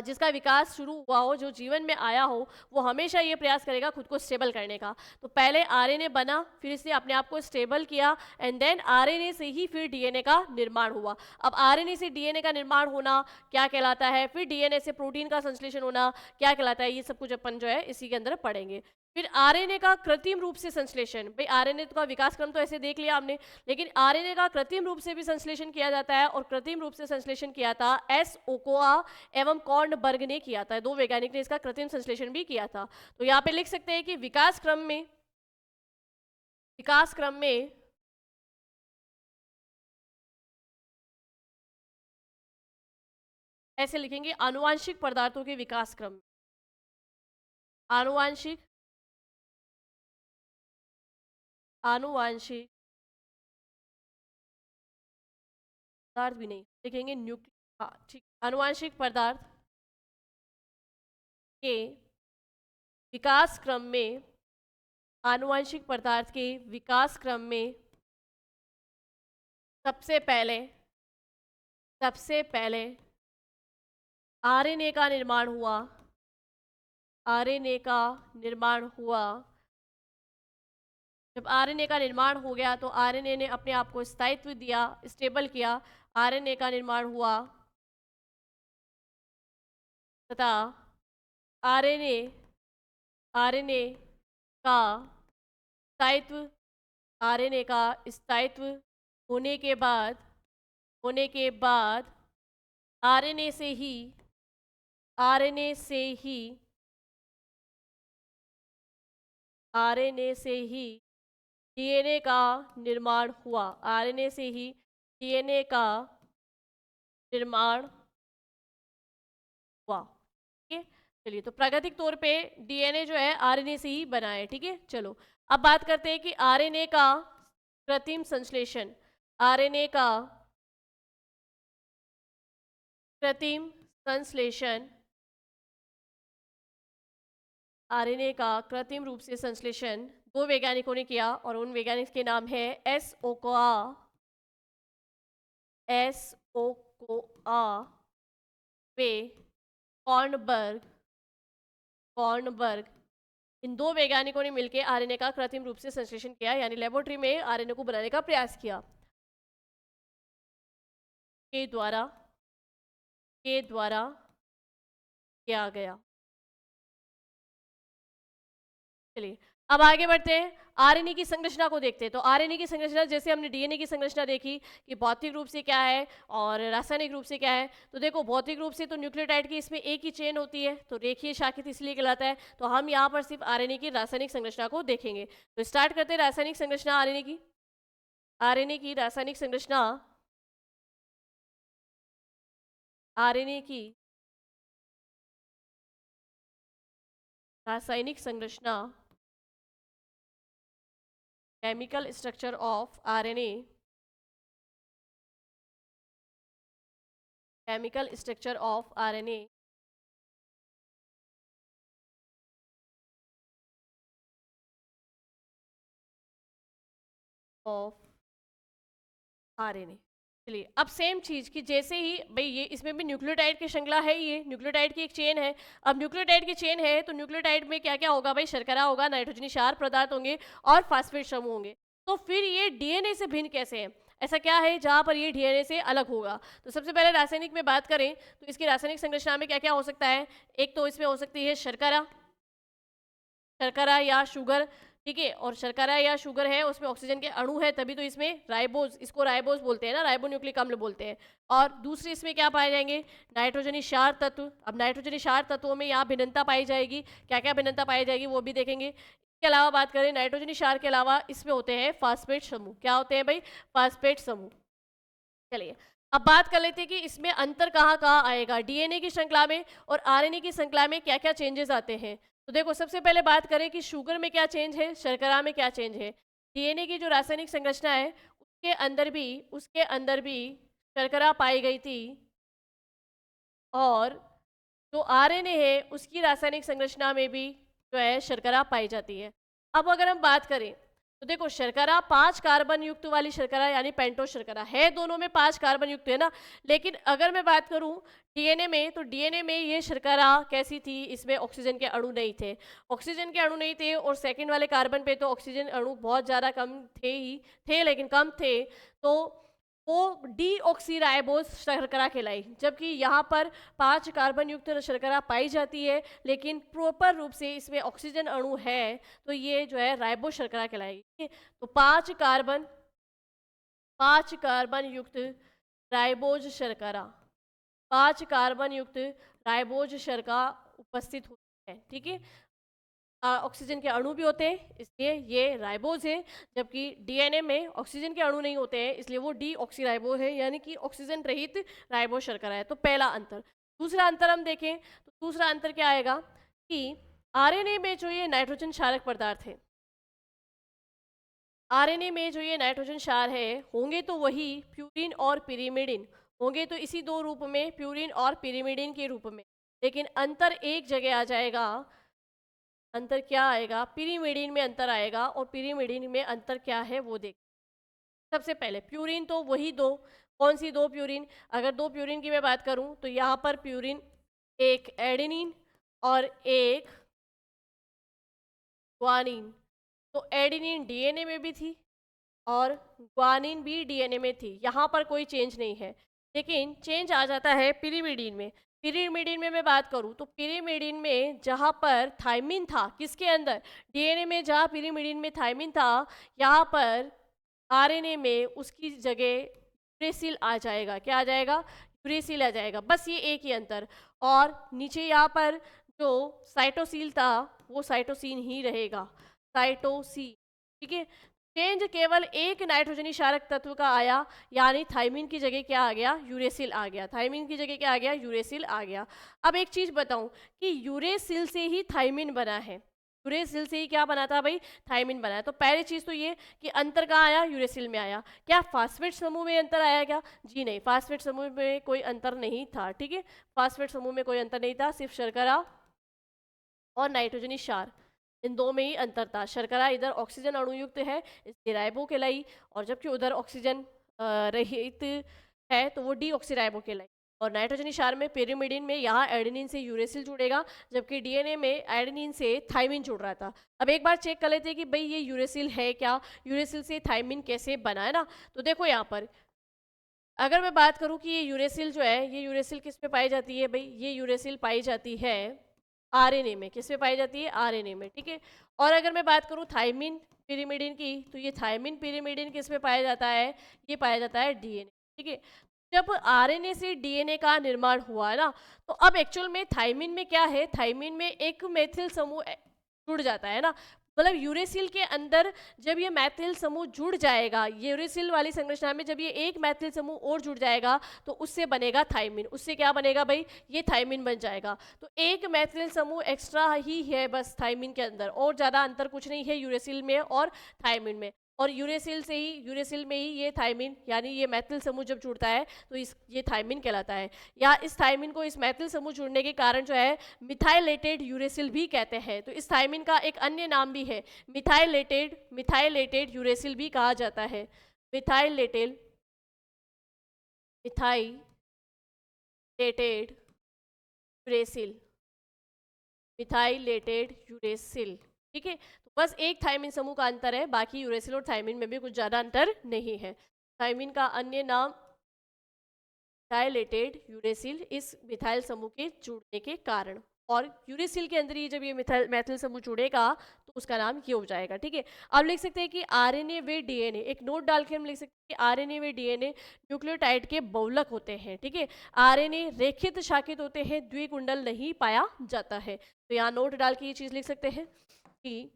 जिसका विकास शुरू हुआ हो, जो जीवन में आया हो, वो हमेशा ये प्रयास करेगा खुद को स्टेबल करने का। तो पहले आरएनए बना, फिर इसने अपने आप को स्टेबल किया, एंड देन आरएनए से ही फिर डीएनए का निर्माण हुआ। अब आरएनए से डीएनए का निर्माण होना क्या कहलाता है, फिर डीएनए से प्रोटीन का संश्लेषण होना क्या कहलाता है, ये सब कुछ अपन जो है इसी के अंदर पढ़ेंगे। फिर आरएनए का कृत्रिम रूप से संश्लेषण, भाई आरएनए का विकास क्रम तो ऐसे देख लिया हमने, लेकिन आरएनए का कृत्रिम रूप से भी संश्लेषण किया जाता है, और कृत्रिम रूप से संश्लेषण किया था एस ओकोआ एवं कॉर्नबर्ग ने किया था। दो वैज्ञानिक ने इसका कृत्रिम संश्लेषण भी किया था। तो यहाँ पे लिख सकते हैं कि विकास क्रम में ऐसे लिखेंगे, आनुवांशिक पदार्थों के विकास क्रम, आनुवांशिक पदार्थ भी नहीं लिखेंगे, हाँ ठीक, आनुवांशिक पदार्थ के विकास क्रम में, आनुवांशिक पदार्थ के विकास क्रम में सबसे पहले आरएनए का निर्माण हुआ, आरएनए का निर्माण हुआ। जब आरएनए का निर्माण हो गया तो आरएनए ने अपने आप को स्थायित्व दिया, स्टेबल किया, आरएनए का निर्माण हुआ, तथा आरएनए का स्थायित्व, आरएनए का स्थायित्व होने के बाद आरएनए से ही डीएनए का निर्माण हुआ, आरएनए से ही डीएनए का निर्माण हुआ। ठीक है, चलिए तो प्राकृतिक तौर पे डीएनए जो है आरएनए से ही बना है। ठीक है, चलो अब बात करते हैं कि आरएनए का कृत्रिम संश्लेषण, आरएनए का कृत्रिम संश्लेषण, आरएनए का कृत्रिम रूप से संश्लेषण दो वैज्ञानिकों ने किया, और उन वैज्ञानिक के नाम है एस ओकोआ वे कॉर्नबर्ग। इन दो वैज्ञानिकों ने मिलकर आरएनए का कृत्रिम रूप से संश्लेषण किया, यानी लेबोरेटरी में आरएनए को बनाने का प्रयास किया। के द्वारा किया गया। चलिए अब आगे बढ़ते हैं, आरएनए की संरचना को देखते हैं। तो आरएनए की संरचना, जैसे हमने डीएनए की संरचना देखी कि भौतिक रूप से क्या है और रासायनिक रूप से क्या है। तो देखो भौतिक रूप से तो न्यूक्लियोटाइड की इसमें एक ही चेन होती है, तो रेखीय शाखित इसलिए कहलाता है। तो हम यहाँ पर सिर्फ आरएनए की रासायनिक संरचना को देखेंगे। तो स्टार्ट करते हैं रासायनिक संरचना आरएनए की। आरएनए की रासायनिक संरचना, आरएनए की रासायनिक संरचना, chemical structure of RNA, chemical structure of RNA of RNA. चलिए अब सेम चीज कि जैसे ही भाई ये इसमें भी न्यूक्लियोटाइड की श्रृंखला है, ये न्यूक्लियोटाइड की एक चेन है। अब न्यूक्लियोटाइड की चेन है तो न्यूक्लियोटाइड में क्या क्या होगा भाई, शर्करा होगा, नाइट्रोजनी क्षार पदार्थ होंगे और फास्फेट समूह होंगे। तो फिर ये डीएनए से भिन्न कैसे है, ऐसा क्या है जहां पर ये डीएनए से अलग होगा? तो सबसे पहले रासायनिक में बात करें तो इसकी रासायनिक संरचना में क्या क्या हो सकता है। एक तो इसमें हो सकती है शर्करा, शर्करा या शुगर, ठीक है, और शर्करा या शुगर है उसमें ऑक्सीजन के अणु है, तभी तो इसमें राइबोज, इसको राइबोज बोलते हैं ना, राइबोन्यूक्लिक अम्ल बोलते हैं। और दूसरे इसमें क्या पाए जाएंगे, नाइट्रोजनी क्षार तत्व। अब नाइट्रोजनी क्षार तत्वों में यहाँ भिन्नता पाई जाएगी, क्या क्या भिन्नता पाई जाएगी वो भी देखेंगे। इसके अलावा बात करें नाइट्रोजनी क्षार के अलावा इसमें होते हैं फास्फेट समूह। क्या होते हैं भाई, फास्फेट समूह। चलिए अब बात कर लेते हैं कि इसमें अंतर कहाँ कहाँ आएगा, डीएनए की श्रृंखला में और आरएनए की श्रृंखला में क्या क्या चेंजेस आते हैं। तो देखो सबसे पहले बात करें कि शुगर में क्या चेंज है, शर्करा में क्या चेंज है। डीएनए की जो रासायनिक संरचना है उसके अंदर भी शर्करा पाई गई थी, और जो आरएनए है उसकी रासायनिक संरचना में भी जो है शर्करा पाई जाती है। अब अगर हम बात करें तो देखो शर्करा 5 कार्बन युक्त वाली शर्करा यानी पेंटोस शर्करा है, दोनों में 5 कार्बन युक्त है ना। लेकिन अगर मैं बात करूं डीएनए में, तो डीएनए में ये शर्करा कैसी थी, इसमें ऑक्सीजन के अणु नहीं थे, ऑक्सीजन के अणु नहीं थे, और सेकंड वाले कार्बन पे तो ऑक्सीजन अणु बहुत ज़्यादा कम थे लेकिन कम थे, तो वो डीऑक्सीराइबोज शर्करा कहलाई। जबकि यहाँ पर 5 कार्बन युक्त शर्करा पाई जाती है लेकिन प्रॉपर रूप से इसमें ऑक्सीजन अणु है, तो ये जो है राइबोज शर्करा कहलाएगी। ठीक है, तो 5 कार्बन युक्त राइबोज शर्करा, 5 कार्बन युक्त राइबोज शर्करा उपस्थित होती है। ठीक है, ऑक्सीजन के अणु भी होते हैं इसलिए ये राइबोज है, जबकि डीएनए में ऑक्सीजन के अणु नहीं होते हैं इसलिए वो डीऑक्सीराइबो है, यानी कि ऑक्सीजन रहित राइबोज शर्करा है। तो पहला अंतर। दूसरा अंतर हम देखें तो दूसरा अंतर क्या आएगा कि आरएनए में जो ये नाइट्रोजन क्षारक पदार्थ है, आरएनए में जो ये नाइट्रोजन क्षार है होंगे तो वही प्यूरिन और पिरीमिडिन होंगे, तो इसी दो रूप में प्यूरिन और पिरीमिडिन के रूप में, लेकिन अंतर एक जगह आ जाएगा। अंतर क्या आएगा, पिरीमिडीन में अंतर आएगा, और पिरीमिडीन में अंतर क्या है वो देख। सबसे पहले प्यूरिन तो वही दो, कौन सी दो प्यूरिन, अगर दो प्यूरिन की मैं बात करूं तो यहाँ पर प्यूरिन एक एडेनिन और एक ग्वानिन। तो एडेनिन डीएनए में भी थी और ग्वानिन भी डीएनए में थी, यहाँ पर कोई चेंज नहीं है, लेकिन चेंज आ जाता है पिरीमिडीन में। पिरीमिडीन में मैं बात करूं तो पिरीमिडीन में जहाँ पर थाइमिन था, किसके अंदर, डीएनए में जहाँ पिरीमिडीन में थाइमिन था, यहाँ पर आरएनए में उसकी जगह यूरेसिल आ जाएगा। क्या आ जाएगा, यूरेसिल आ जाएगा, बस ये एक ही अंतर। और नीचे यहाँ पर जो साइटोसिल था वो साइटोसिन ही रहेगा, साइटोसिन। ठीक है, चेंज केवल एक नाइट्रोजनी क्षारक तत्व का आया, यानी थाइमिन की जगह क्या आ गया, यूरेसिल आ गया। थाइमिन की जगह क्या आ गया, यूरेसिल आ गया। अब एक चीज बताऊं कि यूरेसिल से ही थाइमिन बना है, यूरेसिल से ही क्या बना था भाई, थाइमिन बना है। तो पहली चीज तो ये कि अंतर कहाँ आया, यूरेसिल में आया। क्या फास्फेट समूह में अंतर आया क्या, जी नहीं, फास्फेट समूह में कोई अंतर नहीं था। ठीक है, फास्फेट समूह में कोई अंतर नहीं था, सिर्फ शर्करा और नाइट्रोजनी क्षार, इन दो में ही अंतर था। शर्करा इधर ऑक्सीजन अणुयुक्त है इसलिए राइबो कहलाई, और जबकि उधर ऑक्सीजन रहित है तो वो डीऑक्सीराइबो कहलाई। और नाइट्रोजनी क्षार में पिरीमिडीन में यहाँ एडेनिन से यूरेसिल जुड़ेगा, जबकि डीएनए में एडेनिन से थाइमिन जुड़ रहा था। अब एक बार चेक कर लेते हैं कि भाई ये यूरेसिल है क्या, यूरेसिल से थाइमिन कैसे बना है ना। तो देखो यहाँ पर अगर मैं बात करूँ कि ये यूरेसिल जो है, ये यूरेसिल किस में पाई जाती है भाई, ये यूरेसिल पाई जाती है आरएनए में। किस में पाई जाती है, आरएनए में। ठीक है, और अगर मैं बात करूँ थाइमिन पिरीमिडीन की, तो ये थाइमिन पिरीमिडीन किस में पाया जाता है, ये पाया जाता है डीएनए। ठीक है, जब आरएनए से डीएनए का निर्माण हुआ है ना, तो अब एक्चुअल में थाइमिन में क्या है, थाइमिन में एक मेथिल समूह जुड़ जाता है ना, मतलब यूरेसिल के अंदर जब ये मैथिल समूह जुड़ जाएगा, यूरेसिल वाली संरचना में जब ये एक मैथिल समूह और जुड़ जाएगा तो उससे बनेगा थाइमिन। उससे क्या बनेगा भाई, ये थाइमिन बन जाएगा। तो एक मैथिल समूह एक्स्ट्रा ही है बस थाइमिन के अंदर, और ज़्यादा अंतर कुछ नहीं है यूरेसिल में और थाइमिन में। और यूरेसिल में ही ये थाइमिन यानी ये मैथिल समूह जब जुड़ता है तो ये थाइमिन कहलाता है, या इस थाइमिन को इस मैथिल समूह जुड़ने के कारण जो है मिथाइलेटेड यूरेसिल भी कहते हैं। तो इस थाइमिन का एक अन्य नाम भी है, मिथाइलेटेड यूरेसिल भी कहा जाता है। Methylated uracil, methylated uracil. ठीक है, तो बस एक थाइमिन समूह का अंतर है, बाकी यूरेसिल और थाइमिन में भी कुछ ज़्यादा अंतर नहीं है। थाइमिन का अन्य नाम मिथाइलेटेड यूरेसिल, इस मिथाइल समूह के जुड़ने के कारण। और यूरेसिल के अंदर ही जब ये मैथिल समूह जुड़ेगा तो उसका नाम ये हो जाएगा। ठीक है, आप लिख सकते हैं कि आरएनए व डीएनए, एक नोट डाल के हम लिख सकते हैं कि आरएनए व डीएनए न्यूक्लियोटाइड के बहुलक होते हैं। ठीक है, आरएनए रेखित शाखित होते हैं, द्विकुंडल नहीं पाया जाता है। तो यहाँ नोट डाल के ये चीज लिख सकते हैं कि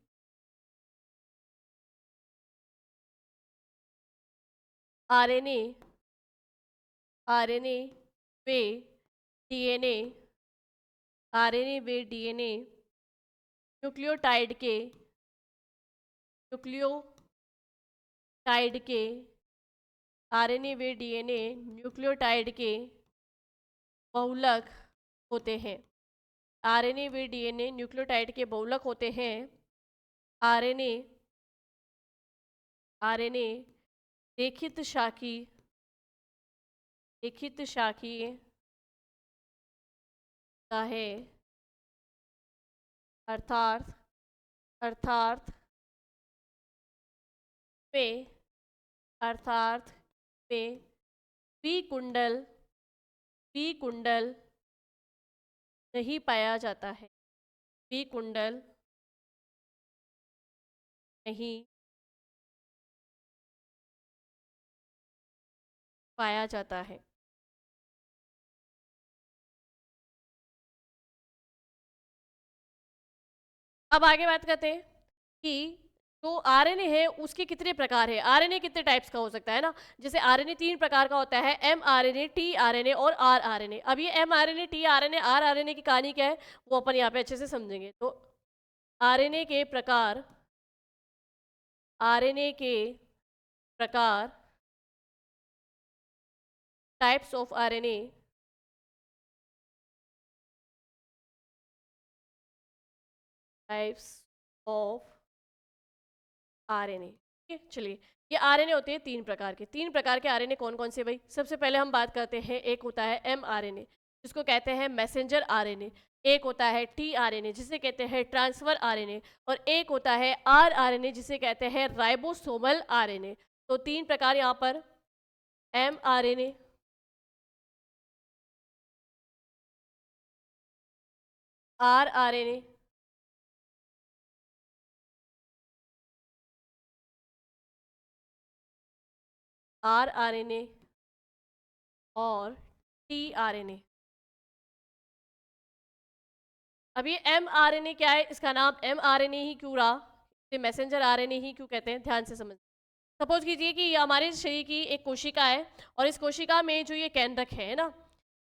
आरएनए आरएनए व डीएनए आरएनए व डीएनए न्यूक्लियोटाइड के आरएनए व डीएनए न्यूक्लियोटाइड के बहुलक होते हैं। आरएनए व डीएनए न्यूक्लियोटाइड के बहुलक होते हैं। आरएनए आरएनए रेखित शाखीय होता है, अर्थात में द्विकुंडल नहीं पाया जाता है। द्विकुंडल नहीं पाया जाता है। अब आगे बात करते हैं कि जो आरएनए है उसके कितने प्रकार है। आरएनए कितने टाइप्स का हो सकता है ना, जैसे आरएनए 3 प्रकार का होता है, एमआरएनए, टीआरएनए और आरआरएनए। अब ये एमआरएनए, टीआरएनए, आरआरएनए की कहानी क्या है वो अपन यहाँ पे अच्छे से समझेंगे। तो आरएनए के प्रकार types of RNA types of RNA. ठीक है, चलिए ये आरएनए होते हैं 3 प्रकार के। 3 प्रकार के आरएनए कौन कौन से भाई? सबसे पहले हम बात करते हैं, एक होता है एमआरएनए जिसको कहते हैं मैसेंजर आरएनए, एक होता है टीआरएनए जिसे कहते हैं ट्रांसफर आरएनए, और एक होता है आरआरएनए जिसे कहते हैं राइबोसोमल आरएनए। तो 3 प्रकार यहाँ पर एमआरएनए, आरआरएनए और टीआरएनए। अब ये एमआरएनए क्या है, इसका नाम एमआरएनए ही क्यों रहा, इसे मैसेंजर आरएनए ही क्यों कहते हैं, ध्यान से समझ। सपोज कीजिए कि ये हमारे शरीर की एक कोशिका है और इस कोशिका में जो ये केंद्रक है ना,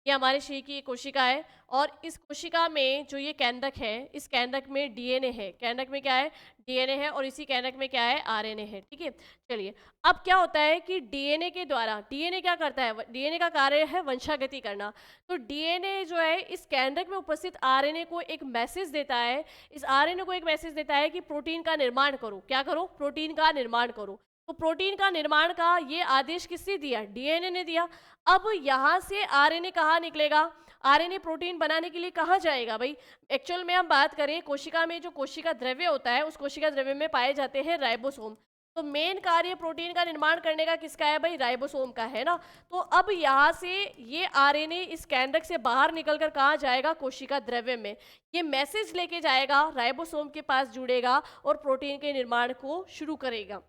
ये हमारे शरीर की एक कोशिका है और इस कोशिका में जो ये केंद्रक है, इस केंद्रक में डीएनए है। केंद्रक में क्या है? डीएनए है, और इसी केंद्रक में क्या है? आरएनए है। ठीक है, चलिए अब क्या होता है कि डीएनए के द्वारा, डीएनए क्या करता है? डीएनए का कार्य है वंशागति करना। तो डीएनए जो है इस केंद्रक में उपस्थित आरएनए को एक मैसेज देता है, इस आरएनए को एक मैसेज देता है कि प्रोटीन का निर्माण करो। क्या करो? प्रोटीन का निर्माण करो। तो प्रोटीन का निर्माण का ये आदेश किसने दिया? डीएनए ने दिया। अब यहाँ से आरएनए कहाँ निकलेगा? आरएनए प्रोटीन बनाने के लिए कहाँ जाएगा भाई? एक्चुअल में हम बात करें कोशिका में, जो कोशिका द्रव्य होता है उस कोशिका द्रव्य में पाए जाते हैं राइबोसोम। तो मेन कार्य प्रोटीन का निर्माण करने का किसका है भाई? राइबोसोम का है ना। तो अब यहाँ से ये आरएनए इस केंद्रक से बाहर निकलकर कहाँ जाएगा? कोशिका द्रव्य में। ये मैसेज लेके जाएगा, राइबोसोम के पास जुड़ेगा और प्रोटीन के निर्माण को शुरू करेगा।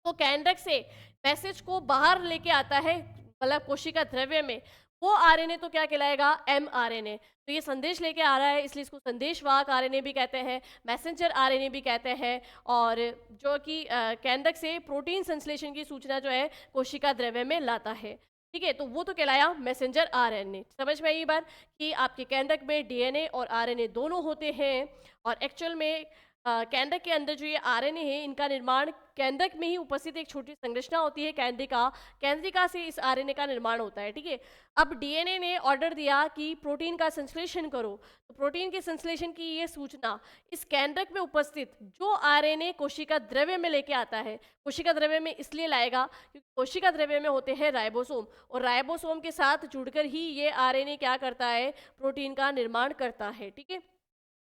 तो केंद्रक से मैसेज को बाहर लेके आता है, मतलब कोशिका द्रव्य में, वो आरएनए तो क्या कहलाएगा? एमआरएनए। तो ये संदेश लेके आ रहा है, इसलिए इसको संदेशवाहक आरएनए भी कहते हैं, मैसेंजर आरएनए भी कहते हैं। और जो कि केंद्रक से प्रोटीन संश्लेषण की सूचना जो है कोशिका द्रव्य में लाता है। ठीक है, तो वो तो कहलाया मैसेंजर आरएनए। समझ में आई ये बात कि आपके केंद्रक में डीएनए और आरएनए दोनों होते हैं, और एक्चुअल में केंद्रक के अंदर जो ये आरएनए है इनका निर्माण केंद्रक में ही उपस्थित एक छोटी संरचना होती है केंद्रिका, केंद्रिका से इस आरएनए का निर्माण होता है। ठीक है, अब डीएनए ने ऑर्डर दिया कि प्रोटीन का संश्लेषण करो, तो प्रोटीन के संश्लेषण की ये सूचना इस केंद्रक में उपस्थित जो आरएनए कोशिका द्रव्य में लेके आता है, कोशिका द्रव्य में इसलिए लाएगा क्योंकि कोशिका द्रव्य में होते हैं राइबोसोम, और राइबोसोम के साथ जुड़कर ही ये आरएनए क्या करता है? प्रोटीन का निर्माण करता है। ठीक है,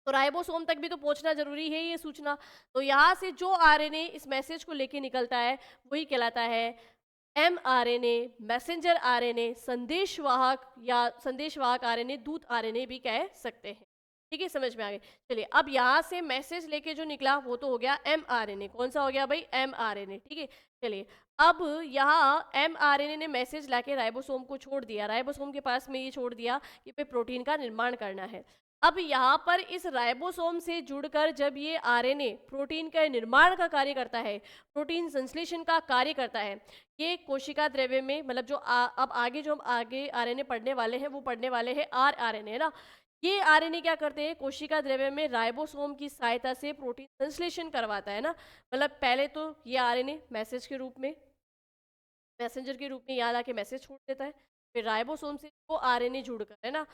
तो राइबोसोम तक भी तो पहुंचना जरूरी है ये सूचना। तो यहाँ से जो आरएनए इस मैसेज को लेके निकलता है वही कहलाता है एमआरएनए, मैसेंजर आरएनए, संदेशवाहक, या संदेशवाहक आरएनए, दूत आरएनए भी कह सकते हैं। ठीक है, समझ में आ गई। चलिए, अब यहाँ से मैसेज लेके जो निकला वो तो हो गया mRNA। कौन सा हो गया भाई? mRNA। ठीक है, चलिए, अब यहाँ mRNA ने मैसेज लाके राइबोसोम को छोड़ दिया, राइबोसोम के पास में ये छोड़ दिया कि भाई प्रोटीन का निर्माण करना है। अब यहाँ पर इस राइबोसोम से जुड़कर जब ये आरएनए प्रोटीन का निर्माण का कार्य करता है, प्रोटीन संश्लेषण का कार्य करता है, ये कोशिका द्रव्य में, मतलब जो अब आगे जो हम आगे आरएनए पढ़ने वाले हैं वो पढ़ने वाले हैं आरएनए, है ना। ये आरएनए क्या करते हैं? कोशिका द्रव्य में राइबोसोम की सहायता से प्रोटीन संश्लेषण करवाता है ना। मतलब पहले तो ये आरएनए मैसेज के रूप में, मैसेंजर के रूप में यहाँ लाके मैसेज छोड़ देता है, फिर राइबोसोम से वो आरएनए जुड़कर, है ना,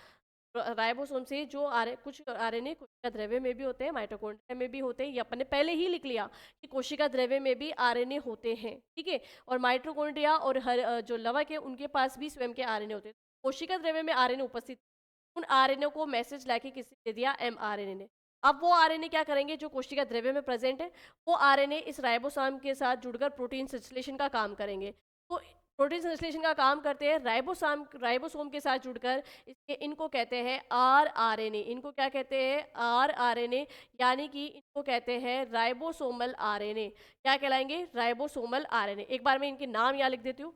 राइबोसोम से जो कुछ आरएनए कोशिका द्रव्य में भी होते हैं, माइटोकॉन्ड्रिया में भी होते हैं, ये अपन ने पहले ही लिख लिया कि कोशिका द्रव्य में भी आरएनए होते हैं, ठीक है। और माइटोकॉन्ड्रिया और जो लवक है उनके पास भी स्वयं के आरएनए होते हैं। कोशिका द्रव्य में आरएनए उपस्थित, उन आरएनए को मैसेज लाके किसी दे दिया? mRNA ने। अब वो आरएनए क्या करेंगे जो कोशिका द्रव्य में प्रेजेंट है, वो आरएनए इस राइबोसोम के साथ जुड़कर प्रोटीन संश्लेषण का काम करेंगे। तो प्रोटीन संश्लेषण का काम करते हैं राइबोसोम के साथ जुड़कर, इसके इनको कहते हैं rRNA। इनको क्या कहते हैं? rRNA, यानी कि इनको कहते हैं राइबोसोमल आरएनए। क्या कहलाएंगे? Ribosomal RNA. एक बार मैं इनके नाम यहाँ लिख देती हूँ।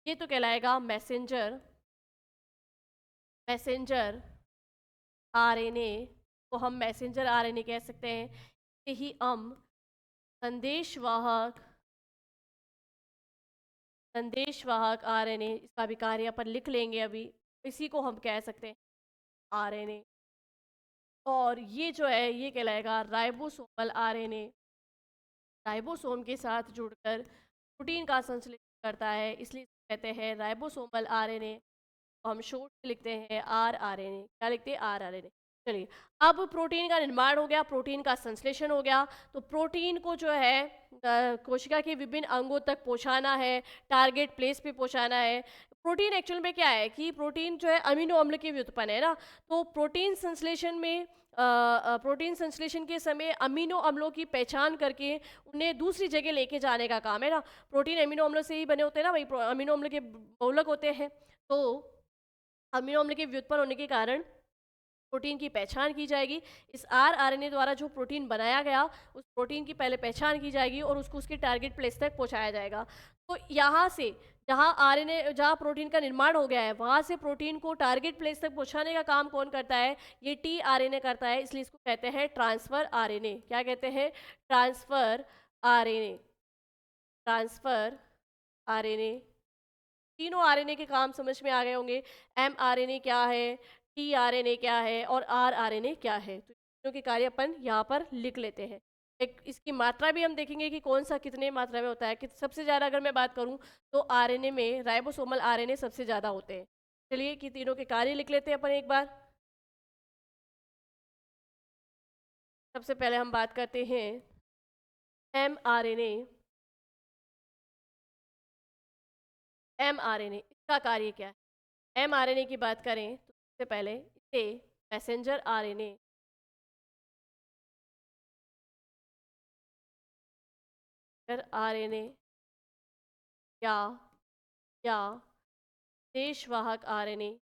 ये तो कहलाएगा मैसेंजर आरएनए, को हम मैसेंजर आरएनए कह सकते हैं। इसे ही हम संदेशवाहक आरएनए, इसका भी कार्य अपन लिख लेंगे अभी, इसी को हम कह सकते हैं आरएनए। और ये जो है ये कहलाएगा राइबोसोमल आरएनए, राइबोसोम के साथ जुड़कर प्रोटीन का संश्लेषण करता है, इसलिए कहते हैं राइबोसोमल आरएनए। हम शॉर्ट में लिखते हैं rRNA। क्या लिखते हैं? rRNA। चलिए, अब प्रोटीन का निर्माण हो गया, प्रोटीन का संश्लेषण हो गया, तो प्रोटीन को जो है कोशिका के विभिन्न अंगों तक पहुंचाना है, टारगेट प्लेस पे पहुंचाना है। प्रोटीन एक्चुअल में क्या है कि प्रोटीन जो है अमीनो अम्ल के व्युत्पन्न है ना। तो प्रोटीन संश्लेषण में प्रोटीन संश्लेषण के समय अमीनो अम्लों की पहचान करके उन्हें दूसरी जगह लेके जाने का काम है ना। प्रोटीन अमीनो अम्लों से ही बने होते हैं ना भाई, अमीनो अम्ल के बहुलक होते हैं। तो अमीनो अम्ल के व्युत्पन्न होने के कारण प्रोटीन की पहचान की जाएगी। इस rRNA द्वारा जो प्रोटीन बनाया गया, उस प्रोटीन की पहले पहचान की जाएगी और उसको उसके टारगेट प्लेस तक पहुंचाया जाएगा। तो यहाँ से जहाँ प्रोटीन का निर्माण हो गया है, वहाँ से प्रोटीन को टारगेट प्लेस तक पहुंचाने का काम कौन करता है? ये tRNA करता है, इसलिए इसको कहते हैं ट्रांसफर आरएनए। क्या कहते हैं? Transfer RNA. ट्रांसफर आरएनए, तीनों आरएनए के काम समझ में आ गए होंगे। mRNA क्या है, tRNA क्या है और rRNA क्या है। तो तीनों के कार्य अपन यहाँ पर लिख लेते हैं। एक इसकी मात्रा भी हम देखेंगे कि कौन सा कितने मात्रा में होता है। कि सबसे ज़्यादा अगर मैं बात करूँ तो आरएनए में राइबोसोमल आरएनए सबसे ज़्यादा होते हैं। चलिए कि तीनों के कार्य लिख लेते हैं अपन एक बार। सबसे पहले हम बात करते हैं mRNA। mRNA इसका कार्य क्या है? mRNA की बात करें तो सबसे पहले इसे मैसेंजर आरएनए, आरएनए या या देशवाहक आरएनए,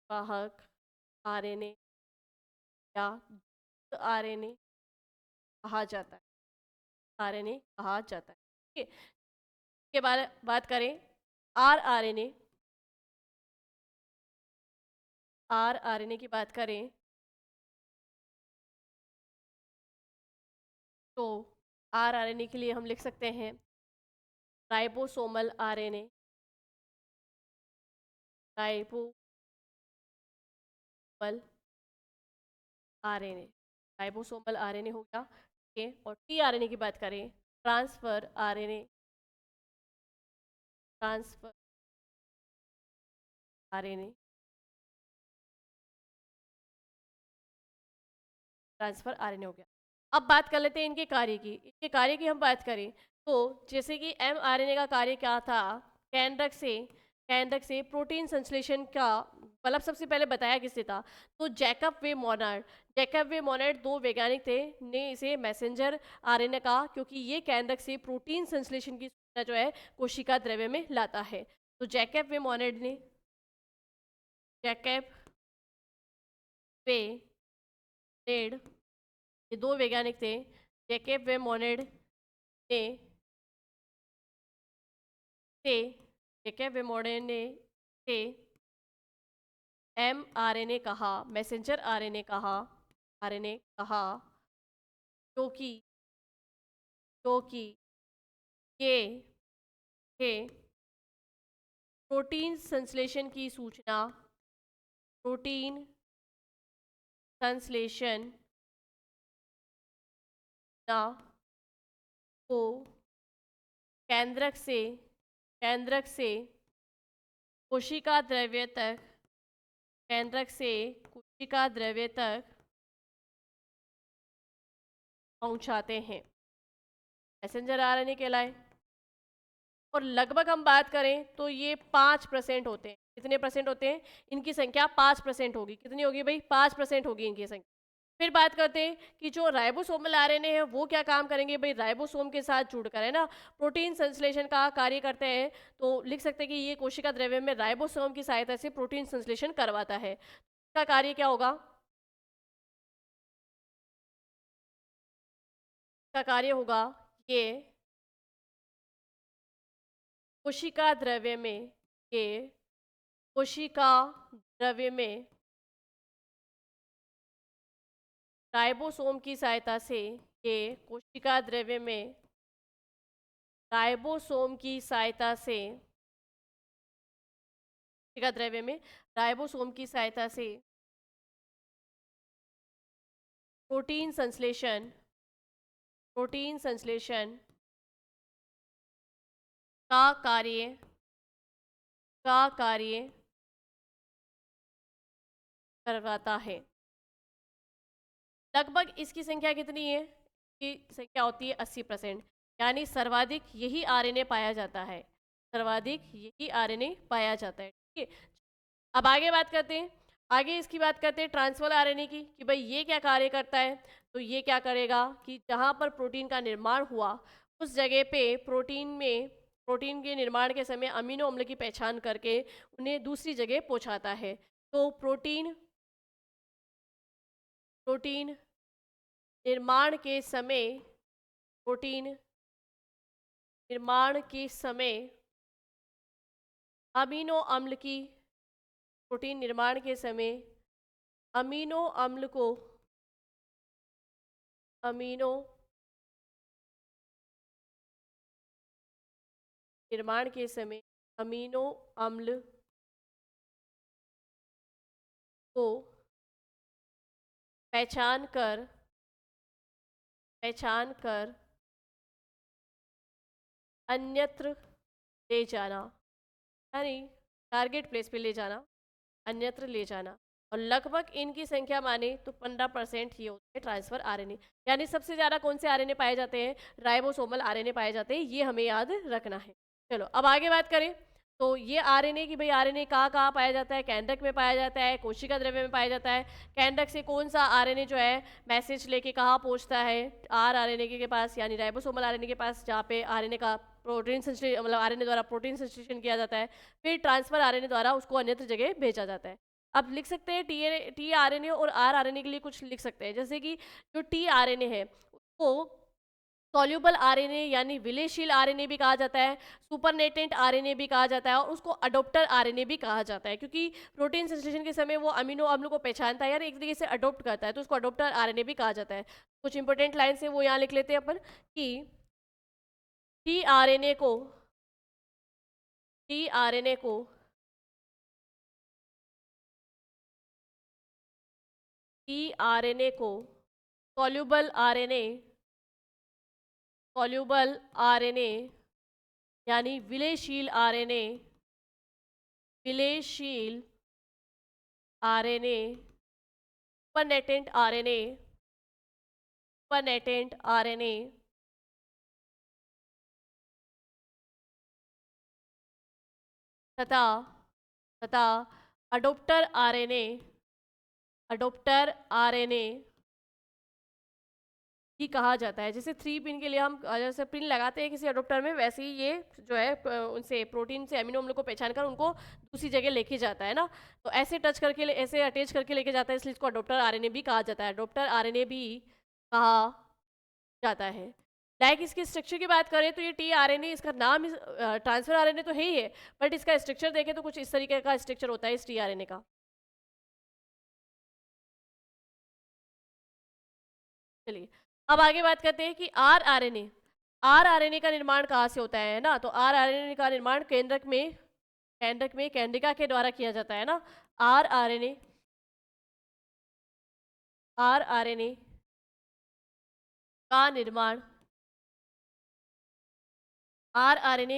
वाहक आरएनए या आरएनए कहा जाता है। आरएनए कहा जाता है, ठीक है। इसके बारे बात करें rRNA, rRNA की बात करें तो rRNA के लिए हम लिख सकते हैं ribosomal RNA, ribosomal RNA, ribosomal RNA हो गया, ठीक है। और tRNA की बात करें transfer RNA, transfer RNA, transfer RNA हो गया। अब बात कर लेते हैं इनके कार्य की। इनके कार्य की हम बात करें तो जैसे कि mRNA का कार्य क्या था, केंद्रक से प्रोटीन संश्लेषण का, मतलब सबसे पहले बताया किससे था? तो जैकब वे मोनार्ड 2 वैज्ञानिक थे, ने इसे मैसेंजर आरएनए कहा क्योंकि ये केंद्रक से प्रोटीन संश्लेषण की सूचना जो है कोशिका द्रव्य में लाता है। तो जैकब वे मोनेड ने जैकब वे नेड, ये दो वैज्ञानिक थे। जैकब वे मोनेड ने थे जैकब वे मोनेड ने थे mRNA कहा, मैसेंजर आरएनए कहा, आरएनए कहा, क्योंकि क्योंकि ये थे प्रोटीन संश्लेषण की सूचना, प्रोटीन संश्लेषण ना को केंद्रक से कोशिका द्रव्य तक केंद्रक से कोशिका द्रव्य तक पहुंचाते हैं, मैसेंजर आरएनए कहलाए। और लगभग हम बात करें तो ये 5% होते हैं। कितने परसेंट होते हैं? इनकी संख्या 5% होगी। कितनी होगी भाई? 5% होगी इनकी संख्या। फिर बात करते हैं कि जो राइबोसोमल आरएनए है वो क्या काम करेंगे भाई? राइबोसोम के साथ जुड़कर, है ना, प्रोटीन संश्लेषण का कार्य करते हैं। तो लिख सकते हैं कि ये कोशिका द्रव्य में राइबोसोम की सहायता से प्रोटीन संश्लेषण करवाता है। इसका कार्य क्या होगा? इसका कार्य होगा ये कोशिका द्रव्य में ये कोशिका द्रव्य में राइबोसोम की सहायता से ये कोशिका द्रव्य में राइबोसोम की सहायता से कोशिका द्रव्य में राइबोसोम की सहायता से प्रोटीन संश्लेषण का कार्य करवाता है। लगभग इसकी संख्या कितनी है? इसकी संख्या होती है 80%, यानी सर्वाधिक यही आरएनए पाया जाता है, सर्वाधिक यही आरएनए पाया जाता है। ठीक है, अब आगे बात करते हैं। आगे इसकी बात करते हैं ट्रांसफर आरएनए की, कि भाई ये क्या कार्य करता है। तो ये क्या करेगा कि जहाँ पर प्रोटीन का निर्माण हुआ उस जगह पे प्रोटीन के निर्माण के समय अमीनो अम्ल की पहचान करके उन्हें दूसरी जगह पहुँचाता है। तो प्रोटीन निर्माण के समय प्रोटीन निर्माण के समय अमीनो अम्ल की प्रोटीन निर्माण के समय अमीनो अम्ल को अमीनो निर्माण के समय अमीनो अम्ल को पहचान कर अन्यत्र ले जाना, यानी टारगेट प्लेस पे ले जाना, अन्यत्र ले जाना। और लगभग इनकी संख्या माने तो 15% ही होते हैं ट्रांसफर आरएनए। यानी सबसे ज़्यादा कौन से आरएनए पाए जाते हैं? राइबोसोमल आरएनए पाए जाते हैं। ये हमें याद रखना है। चलो अब आगे बात करें। तो ये आरएनए की भाई आरएनए कहाँ कहाँ पाया जाता है? केंद्रक में पाया जाता है, कोशिका द्रव्य में पाया जाता है। केंद्रक से कौन सा आरएनए जो है मैसेज लेके कहाँ पहुँचता है? आरएनए के पास, यानी राइबोसोमल आरएनए के पास, जहाँ पे आरएनए का प्रोटीन संश्लेषण, मतलब आरएनए द्वारा प्रोटीन संश्लेषण किया जाता है। फिर ट्रांसफर आरएनए द्वारा उसको अन्यत्र जगह भेजा जाता है। अब लिख सकते हैं टी आरएनए और आर आरएनए के लिए कुछ लिख सकते हैं, जैसे कि जो टी आरएनए है उसको सॉल्युबल आरएनए यानी विलेयशील आरएनए भी कहा जाता है, सुपरनेटेंट आरएनए भी कहा जाता है, और उसको अडोप्टर आरएनए भी कहा जाता है, क्योंकि प्रोटीन संश्लेषण के समय वो अमीनो अम्ल को पहचानता है, यार एक तरीके से अडोप्ट करता है, तो उसको अडोप्टर आरएनए भी कहा जाता है। कुछ इंपॉर्टेंट लाइन से वो यहाँ लिख लेते हैं अपन कि टी आरएनए को टी आरएनए को टी आरएनए को सॉल्युबल आरएनए यानी विलेयशील आरएनए सुपरनेटेंट आरएनए तथा अडोप्टर आरएनए भी कहा जाता है। जैसे 3 पिन के लिए हम जैसे पिन लगाते हैं किसी अडोप्टर में, वैसे ही ये जो है उनसे प्रोटीन से अमीनो अम्ल को पहचान कर उनको दूसरी जगह लेके जाता है ना। तो ऐसे टच करके ऐसे अटैच करके लेके जाता है, इसलिए इसको अडोप्टर आरएनए भी कहा जाता है। अडोप्टर आरएनए भी कहा जाता है। लाइक इसकी स्ट्रक्चर की बात करें तो ये टी आरएनए, इसका नाम ट्रांसफर आरएनए तो है ही है, बट इसका स्ट्रक्चर देखें तो कुछ इस तरीके का स्ट्रक्चर होता है इस टी आरएनए का। चलिए अब आगे बात करते हैं कि आर आरएनए का निर्माण कहाँ से होता है ना। तो आर आरएनए का निर्माण केंद्रक में केंद्रिका के द्वारा किया जाता है ना। आर आरएनए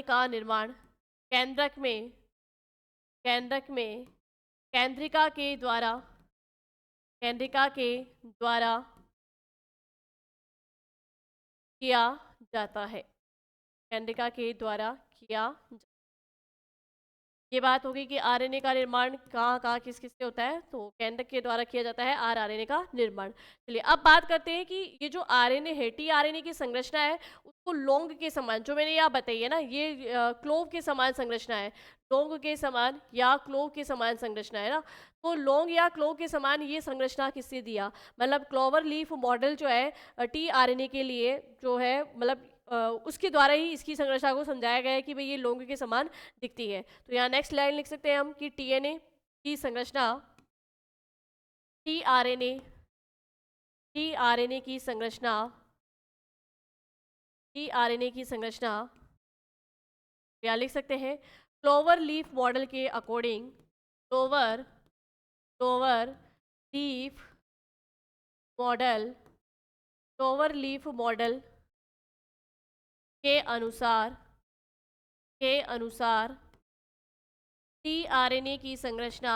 का निर्माण केंद्रक में केंद्रिका के द्वारा किया जाता है। केंद्रिका के द्वारा किया। ये बात होगी कि आरएनए का निर्माण कहाँ किस से होता है, तो केंद्रक के द्वारा किया जाता है आर आरएनए का निर्माण। चलिए अब बात करते हैं कि ये जो आरएनए है, टी आरएनए की संरचना है उसको लौंग के समान, जो मैंने यहाँ बताई है ना, ये क्लोव के समान संरचना है। लौंग के समान या क्लोव के समान संरचना है ना। तो लौंग या क्लोव के समान ये संरचना किससे दिया, मतलब क्लोवर लीफ मॉडल जो है टी आरएनए के लिए जो है, मतलब उसके द्वारा ही इसकी संरचना को समझाया गया है कि भाई ये लौंग के समान दिखती है। तो यहाँ नेक्स्ट लाइन लिख सकते हैं हम कि टीएनए की संरचना टी आरएनए की संरचना यहाँ लिख सकते हैं क्लोवर लीफ मॉडल के अकॉर्डिंग, क्लोवर लीफ मॉडल के अनुसार टी आरएनए की संरचना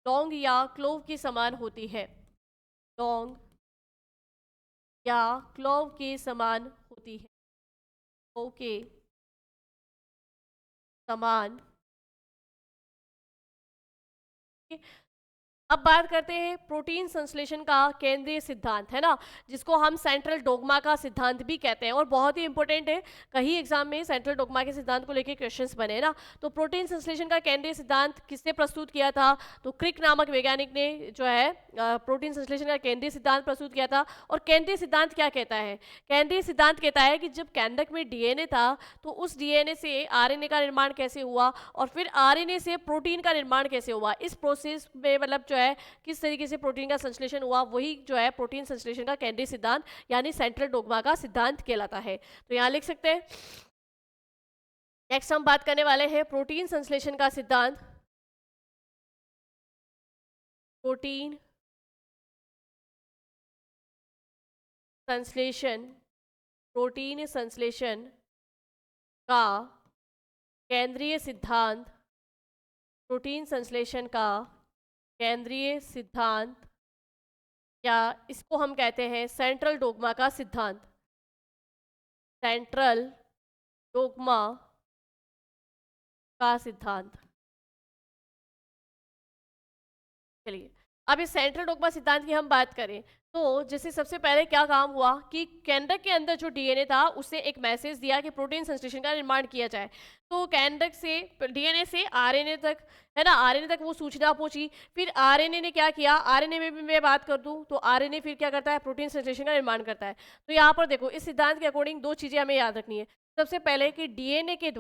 लौंग या क्लोव के समान होती है। लौंग या क्लोव के समान होती है। क्लोव के समान। अब बात करते हैं प्रोटीन संश्लेषण का केंद्रीय सिद्धांत, है ना, जिसको हम सेंट्रल डोग्मा का सिद्धांत भी कहते हैं और बहुत ही इंपॉर्टेंट है। कहीं एग्जाम में सेंट्रल डोग्मा के सिद्धांत को लेकर क्वेश्चंस बने ना। तो प्रोटीन संश्लेषण का केंद्रीय सिद्धांत किसने प्रस्तुत किया था, तो क्रिक नामक वैज्ञानिक ने जो है प्रोटीन संश्लेषण का केंद्रीय सिद्धांत प्रस्तुत किया था। और केंद्रीय सिद्धांत क्या कहता है, केंद्रीय सिद्धांत कहता है कि जब केंद्रक में डीएनए था तो उस डीएनए से आरएनए का निर्माण कैसे हुआ और फिर आरएनए से प्रोटीन का निर्माण कैसे हुआ, इस प्रोसेस में मतलब जो है किस तरीके से प्रोटीन का संश्लेषण हुआ, वही जो है प्रोटीन संश्लेषण का केंद्रीय सिद्धांत यानी सेंट्रल डोग्मा का सिद्धांत कहलाता है। तो यहाँ लिख सकते हैं। नेक्स्ट हम बात करने वाले हैं प्रोटीन संश्लेषण का सिद्धांत। प्रोटीन संश्लेषण का केंद्रीय सिद्धांत। प्रोटीन संश्लेषण का केंद्रीय सिद्धांत या इसको हम कहते हैं सेंट्रल डोग्मा का सिद्धांत। सेंट्रल डोग्मा का सिद्धांत। चलिए अब इस सेंट्रल डोग्मा सिद्धांत की हम बात करें तो जैसे सबसे पहले क्या काम हुआ कि केंद्रक के अंदर जो डीएनए था उससे एक मैसेज दिया कि प्रोटीन संश्लेषण का निर्माण किया जाए। तो केंद्रक से डीएनए से आरएनए तक, है ना, आरएनए तक वो सूचना पहुंची। फिर आरएनए ने क्या किया, आरएनए में भी मैं बात कर दूं तो आरएनए फिर क्या करता है, प्रोटीन संश्लेषण का निर्माण करता है। तो यहाँ पर देखो इस सिद्धांत के अकॉर्डिंग दो चीजें हमें याद रखनी है। सबसे पहले कि डीएनए के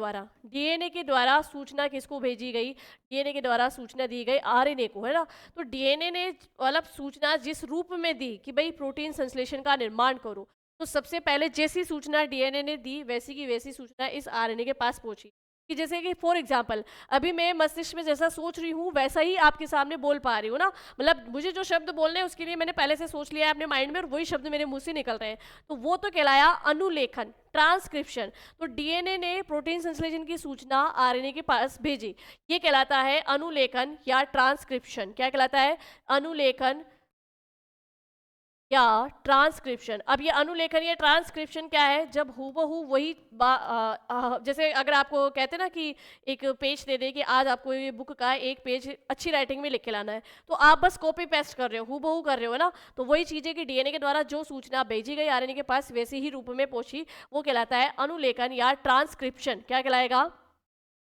द्वारा सूचना किसको भेजी गई, डीएनए के द्वारा सूचना दी गई आरएनए को, है ना। तो डीएनए ने मतलब सूचना जिस रूप में दी कि भाई प्रोटीन संश्लेषण का निर्माण करो, तो सबसे पहले जैसी सूचना डीएनए ने दी वैसी की वैसी सूचना इस आरएनए के पास पहुंची। कि जैसे कि फॉर एग्जाम्पल अभी मैं मस्तिष्क में जैसा सोच रही हूँ वैसा ही आपके सामने बोल पा रही हूँ ना, मतलब मुझे जो शब्द बोलने हैं उसके लिए मैंने पहले से सोच लिया है अपने माइंड में और वही शब्द मेरे मुंह से निकल रहे हैं, तो वो तो कहलाया अनुलेखन, ट्रांसक्रिप्शन। तो डीएनए ने प्रोटीन संश्लेषण की सूचना आरएनए के पास भेजी, ये कहलाता है अनुलेखन या ट्रांसक्रिप्शन। क्या कहलाता है, अनुलेखन या ट्रांसक्रिप्शन। अब ये अनुलेखन या ट्रांसक्रिप्शन क्या है, जब हूबहू वही जैसे अगर आपको कहते हैं ना कि एक पेज दे दे कि आज आपको ये बुक का एक पेज अच्छी राइटिंग में लिख के लाना है, तो आप बस कॉपी पेस्ट कर रहे हो, हूबहू कर रहे हो ना, तो वही चीज़ें कि डीएनए के द्वारा जो सूचना भेजी गई आरएनए के पास वैसे ही रूप में पहुंची, वो कहलाता है अनुलेखन या ट्रांसक्रिप्शन। क्या कहलाएगा?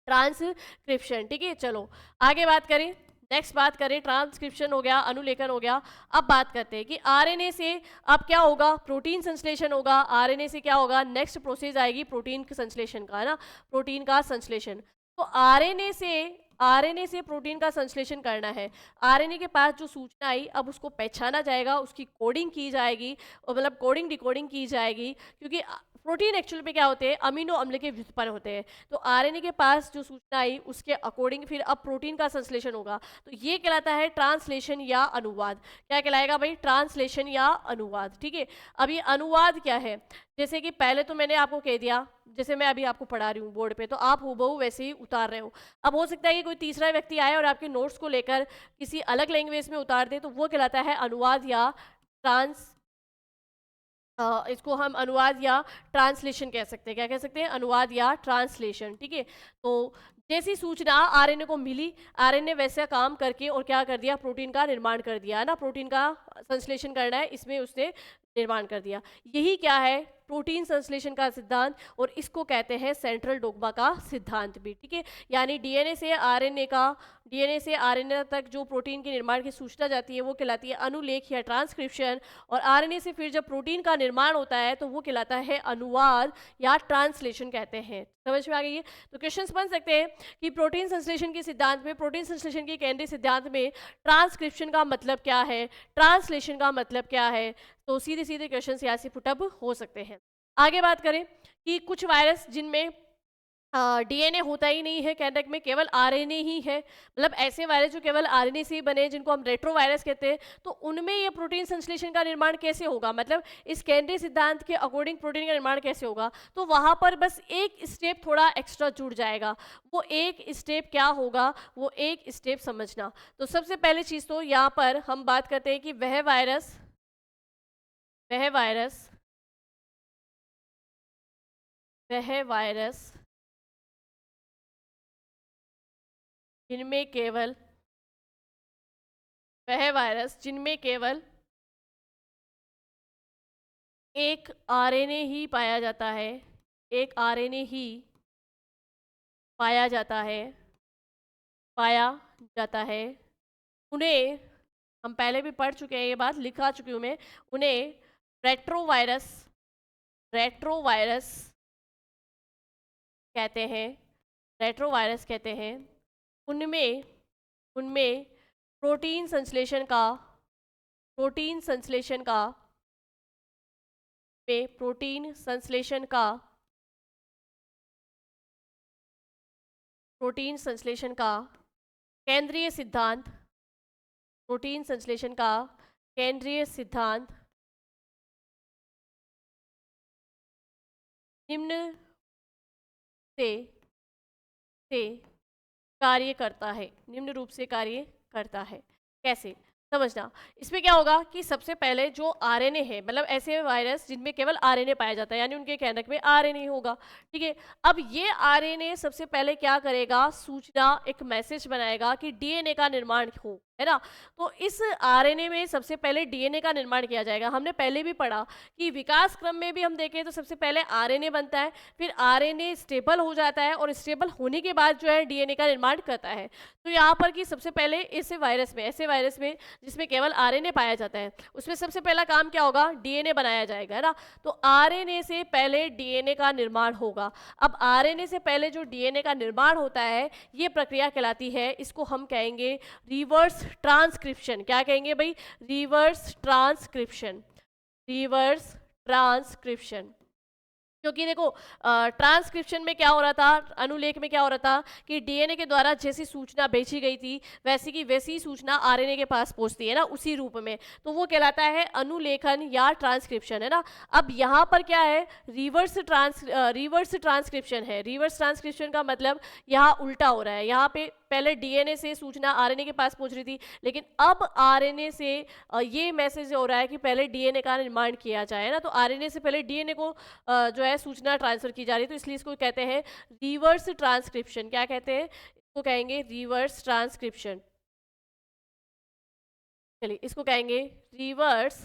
ट्रांसक्रिप्शन। ठीक है, चलो आगे बात करें। नेक्स्ट बात करें, ट्रांसक्रिप्शन हो गया, अनुलेखन हो गया। अब बात करते हैं कि आरएनए से अब क्या होगा, प्रोटीन संश्लेषण होगा। आरएनए से क्या होगा, नेक्स्ट प्रोसेस आएगी प्रोटीन संश्लेषण का, है ना, प्रोटीन का संश्लेषण। तो आरएनए से प्रोटीन का संश्लेषण करना है। आरएनए के पास जो सूचना आई, अब उसको पहचाना जाएगा, उसकी कोडिंग की जाएगी, और मतलब कोडिंग डिकोडिंग की जाएगी, क्योंकि प्रोटीन एक्चुअल में क्या होते हैं, अमीनो अम्ल के व्युत्पन्न होते हैं। तो आरएनए के पास जो सूचना आई उसके अकॉर्डिंग फिर अब प्रोटीन का संश्लेषण होगा, तो ये कहलाता है ट्रांसलेशन या अनुवाद। क्या कहलाएगा भाई? ट्रांसलेशन या अनुवाद। ठीक है, अब ये अनुवाद क्या है, जैसे कि पहले तो मैंने आपको कह दिया, जैसे मैं अभी आपको पढ़ा रही हूँ बोर्ड पे, तो आप हूबहू वैसे ही उतार रहे हो। अब हो सकता है कि कोई तीसरा व्यक्ति आए और आपके नोट्स को लेकर किसी अलग लैंग्वेज में उतार दे, तो वो कहलाता है अनुवाद या ट्रांस इसको हम अनुवाद या ट्रांसलेशन कह सकते हैं। क्या कह सकते हैं? अनुवाद या ट्रांसलेशन। ठीक है, तो जैसी सूचना आरएनए को मिली, आरएनए वैसा काम करके और क्या कर दिया, प्रोटीन का निर्माण कर दिया, है ना, प्रोटीन का संश्लेषण करना है, इसमें उसने निर्माण कर दिया। यही क्या है, प्रोटीन संश्लेषण का सिद्धांत, और इसको कहते हैं सेंट्रल डोग्मा का सिद्धांत भी। ठीक है, यानी डीएनए से आरएनए तक जो प्रोटीन के निर्माण की सूचना जाती है वो कहलाती है अनुलेख या ट्रांसक्रिप्शन, और आरएनए से फिर जब प्रोटीन का निर्माण होता है तो वो कहलाता है अनुवाद या ट्रांसलेशन कहते हैं। समझ में आ गई है? तो क्वेश्चंस बन सकते हैं कि प्रोटीन संश्लेषण के सिद्धांत में, प्रोटीन संश्लेषण के केंद्रीय सिद्धांत में ट्रांसक्रिप्शन का मतलब क्या है, ट्रांसलेशन का मतलब क्या है, तो सीधे सीधे क्वेश्चंस यहाँ से पुटअप हो सकते हैं। आगे बात करें कि कुछ वायरस जिनमें डीएनए होता ही नहीं है कैंडक में, केवल आरएनए ही है, मतलब ऐसे वायरस जो केवल आरएनए से ही बने, जिनको हम रेट्रोवायरस कहते हैं, तो उनमें ये प्रोटीन संश्लेषण का निर्माण कैसे होगा, मतलब इस केंद्रीय सिद्धांत के अकॉर्डिंग प्रोटीन का निर्माण कैसे होगा, तो वहाँ पर बस एक स्टेप थोड़ा एक्स्ट्रा जुड़ जाएगा। वो एक स्टेप क्या होगा, वो एक स्टेप समझना। तो सबसे पहले चीज़ तो यहाँ पर हम बात करते हैं कि वह वायरस जिनमें केवल एक आरएनए ही पाया जाता है, एक आरएनए ही पाया जाता है, उन्हें, हम पहले भी पढ़ चुके हैं, ये बात लिखा चुकी हूँ मैं, उन्हें रेट्रोवायरस कहते हैं। उनमें प्रोटीन संश्लेषण का केंद्रीय सिद्धांत निम्न निम्न रूप से कार्य करता है। कैसे समझना, इसमें क्या होगा कि सबसे पहले जो आरएनए है, मतलब ऐसे वायरस जिनमें केवल आरएनए पाया जाता है, यानी उनके कैंडक में आरएनए होगा। ठीक है, अब ये आरएनए सबसे पहले क्या करेगा, सूचना, एक मैसेज बनाएगा कि डीएनए का निर्माण हो, है ना। तो इस आरएनए में सबसे पहले डीएनए का निर्माण किया जाएगा। हमने पहले भी पढ़ा कि विकास क्रम में भी हम देखें तो सबसे पहले आरएनए बनता है, फिर आरएनए स्टेबल हो जाता है, और स्टेबल होने के बाद जो है डीएनए का निर्माण करता है। तो यहाँ पर कि सबसे पहले ऐसे वायरस में जिसमें केवल आरएनए पाया जाता है, उसमें सबसे पहला काम क्या होगा, डीएनए बनाया जाएगा, है ना। तो आरएनए से पहले डीएनए का निर्माण होगा। अब आरएनए से पहले जो डीएनए का निर्माण होता है, ये प्रक्रिया कहलाती है, इसको हम कहेंगे रिवर्स ट्रांसक्रिप्शन। क्या कहेंगे भाई? Reverse transcription. क्योंकि देखो ट्रांसक्रिप्शन में क्या हो रहा था, अनुलेख में क्या हो रहा था कि डीएनए के द्वारा जैसी सूचना भेजी गई थी वैसी की वैसी ही सूचना आरएनए के पास पहुंचती है ना, उसी रूप में, तो वो कहलाता है अनुलेखन या ट्रांसक्रिप्शन, है ना। अब यहाँ पर क्या है, रिवर्स ट्रांसक्रिप्शन है। रिवर्स ट्रांसक्रिप्शन का मतलब यहाँ उल्टा हो रहा है। यहाँ पे पहले डीएनए से सूचना आरएनए के पास पहुंच रही थी, लेकिन अब आरएनए से ये मैसेज हो रहा है कि पहले डीएनए का निर्माण किया जाए ना, तो आरएनए से पहले डीएनए को जो है सूचना ट्रांसफर की जा रही है, तो इसलिए इसको कहते हैं रिवर्स ट्रांसक्रिप्शन। क्या कहते हैं इसको? कहेंगे रिवर्स ट्रांसक्रिप्शन। चलिए इसको कहेंगे रिवर्स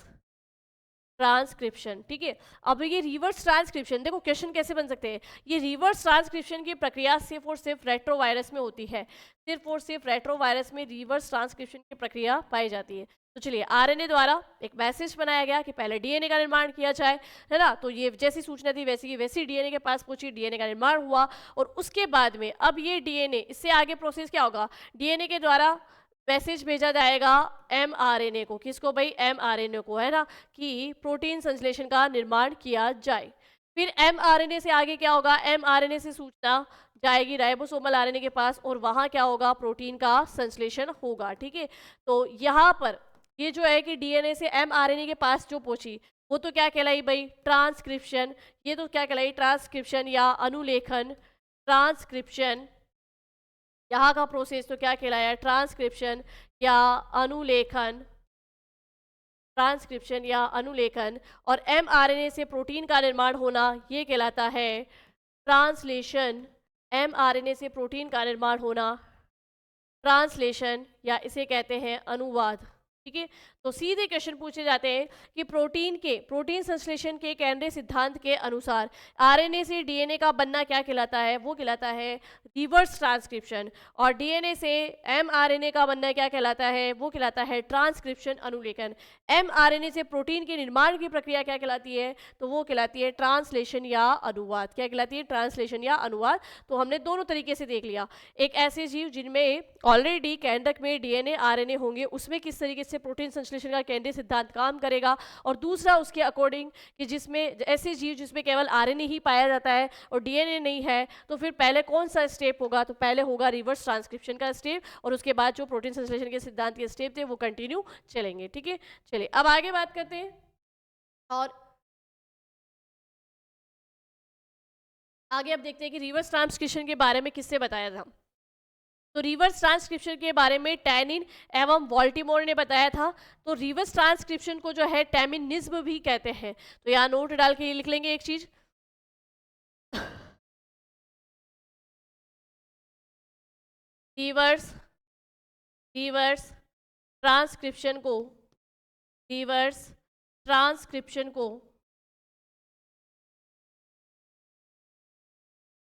ट्रांसक्रिप्शन, ठीक है। अब ये रिवर्स ट्रांसक्रिप्शन, देखो क्वेश्चन कैसे बन सकते हैं। ये रिवर्स ट्रांसक्रिप्शन की प्रक्रिया सिर्फ और सिर्फ रेट्रोवायरस में होती है। सिर्फ और सिर्फ रेट्रोवायरस में रिवर्स ट्रांसक्रिप्शन की प्रक्रिया पाई जाती है। तो चलिए आरएनए द्वारा एक मैसेज बनाया गया कि पहले डीएनए का निर्माण किया जाए, है ना। तो ये जैसी सूचना थी वैसी की वैसी डीएनए के पास पहुंची, डीएनए का निर्माण हुआ, और उसके बाद में अब ये डीएनए, इससे आगे प्रोसेस क्या होगा, डीएनए के द्वारा मैसेज भेजा जाएगा एमआरएनए को। किसको भाई? एमआरएनए को, है ना, कि प्रोटीन संश्लेषण का निर्माण किया जाए। फिर एमआरएनए से आगे क्या होगा, एमआरएनए से सूचना जाएगी राइबोसोमल आरएनए के पास, और वहां क्या होगा, प्रोटीन का संश्लेषण होगा, ठीक है। तो यहाँ पर ये जो है कि डीएनए से एमआरएनए के पास जो पहुंची वो तो क्या कहलाई भाई, ट्रांसक्रिप्शन। ये तो क्या कहलाई, ट्रांसक्रिप्शन या अनुलेखन। ट्रांसक्रिप्शन यहाँ का प्रोसेस तो क्या कहलाया, ट्रांसक्रिप्शन या अनुलेखन। ट्रांसक्रिप्शन या अनुलेखन। और एमआरएनए से प्रोटीन का निर्माण होना ये कहलाता है ट्रांसलेशन। एमआरएनए से प्रोटीन का निर्माण होना ट्रांसलेशन, या इसे कहते हैं अनुवाद, ठीक है। तो सीधे क्वेश्चन पूछे जाते हैं कि प्रोटीन संश्लेषण के केंद्रीय सिद्धांत के अनुसार आरएनए से डीएनए का बनना क्या कहलाता है, वो कहलाता है रिवर्स ट्रांसक्रिप्शन। और डीएनए से एमआरएनए का बनना क्या कहलाता है, वो कहलाता है ट्रांसक्रिप्शन अनुलेखन। एमआरएनए से प्रोटीन के निर्माण की प्रक्रिया क्या कहलाती है, तो वो कहलाती है ट्रांसलेशन या अनुवाद। क्या कहलाती है, ट्रांसलेशन या अनुवाद। तो हमने दोनों तरीके से देख लिया, एक ऐसे जीव जिनमें ऑलरेडी केंद्रक में डीएनए आरएनए होंगे उसमें किस तरीके से प्रोटीन संश्लेषण का केंद्रीय सिद्धांत काम करेगा, और दूसरा उसके अकॉर्डिंग कि जिसमें ऐसे जीव जिसमें केवल आरएनए ही पाया जाता है और डीएनए नहीं है, तो फिर पहले कौन सा स्टेप होगा, तो पहले होगा रिवर्स ट्रांसक्रिप्शन का स्टेप, और उसके बाद जो प्रोटीन संश्लेषण के सिद्धांत के स्टेप थे वो कंटिन्यू चलेंगे, ठीक है। चलिए अब आगे बात करते हैं, और आगे अब देखते हैं कि रिवर्स ट्रांसक्रिप्शन के बारे में किससे बताया था। तो रिवर्स ट्रांसक्रिप्शन के बारे में टैनिन एवं वॉल्टिमोर ने बताया था। तो रिवर्स ट्रांसक्रिप्शन को जो है टैमिनिज्म भी कहते हैं। तो यहाँ नोट डाल के लिख लेंगे एक चीज, रिवर्स ट्रांसक्रिप्शन को, रिवर्स ट्रांसक्रिप्शन को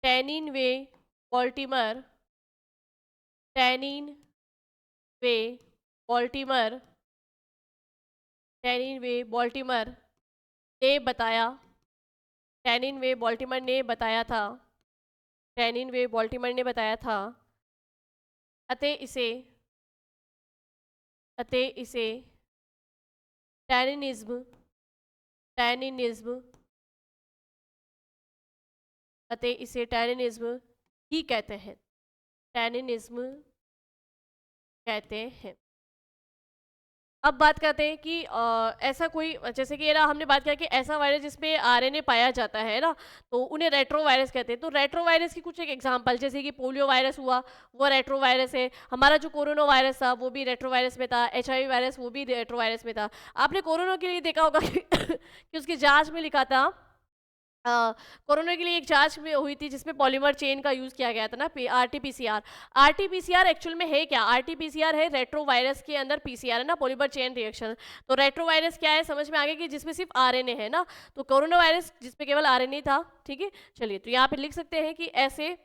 टैनिन वे वॉल्टिमर, टैनिन वे वॉल्टिमर, टैनिन वे वॉल्टिमर ने बताया, टैनिन वे वॉल्टिमर ने बताया था, टैनिन वे वॉल्टिमर ने बताया था। अतः इसे टैनिनिज्म अतः इसे टैनिनिज्म ही कहते हैं, टैनिनिज्म कहते हैं। अब बात करते हैं कि ऐसा कोई, जैसे कि ना हमने बात किया कि ऐसा वायरस जिसमें आरएनए पाया जाता है ना, तो उन्हें रेट्रोवायरस कहते हैं। तो रेट्रोवायरस की कुछ एक एग्जांपल, जैसे कि पोलियो वायरस हुआ, वो रेट्रोवायरस है। हमारा जो कोरोना वायरस था वो भी रेट्रोवायरस में था। एचआईवी वायरस वो भी रेट्रोवायरस में था। आपने कोरोना के लिए देखा होगा कि उसकी जाँच में लिखा था, कोरोना के लिए एक जांच में हुई थी जिसमें पॉलीमर चेन का यूज़ किया गया था ना, आरटीपीसीआर। आरटीपीसीआर एक्चुअल में है क्या, आरटीपीसीआर है रेट्रोवायरस के अंदर पीसीआर, है ना, पॉलीमर चेन रिएक्शन। तो रेट्रोवायरस क्या है, समझ में आ गया कि जिसमें सिर्फ आरएनए है ना, तो कोरोना वायरस जिसमें केवल आरएनए था, ठीक है। चलिए तो यहाँ पे लिख सकते हैं कि ऐसे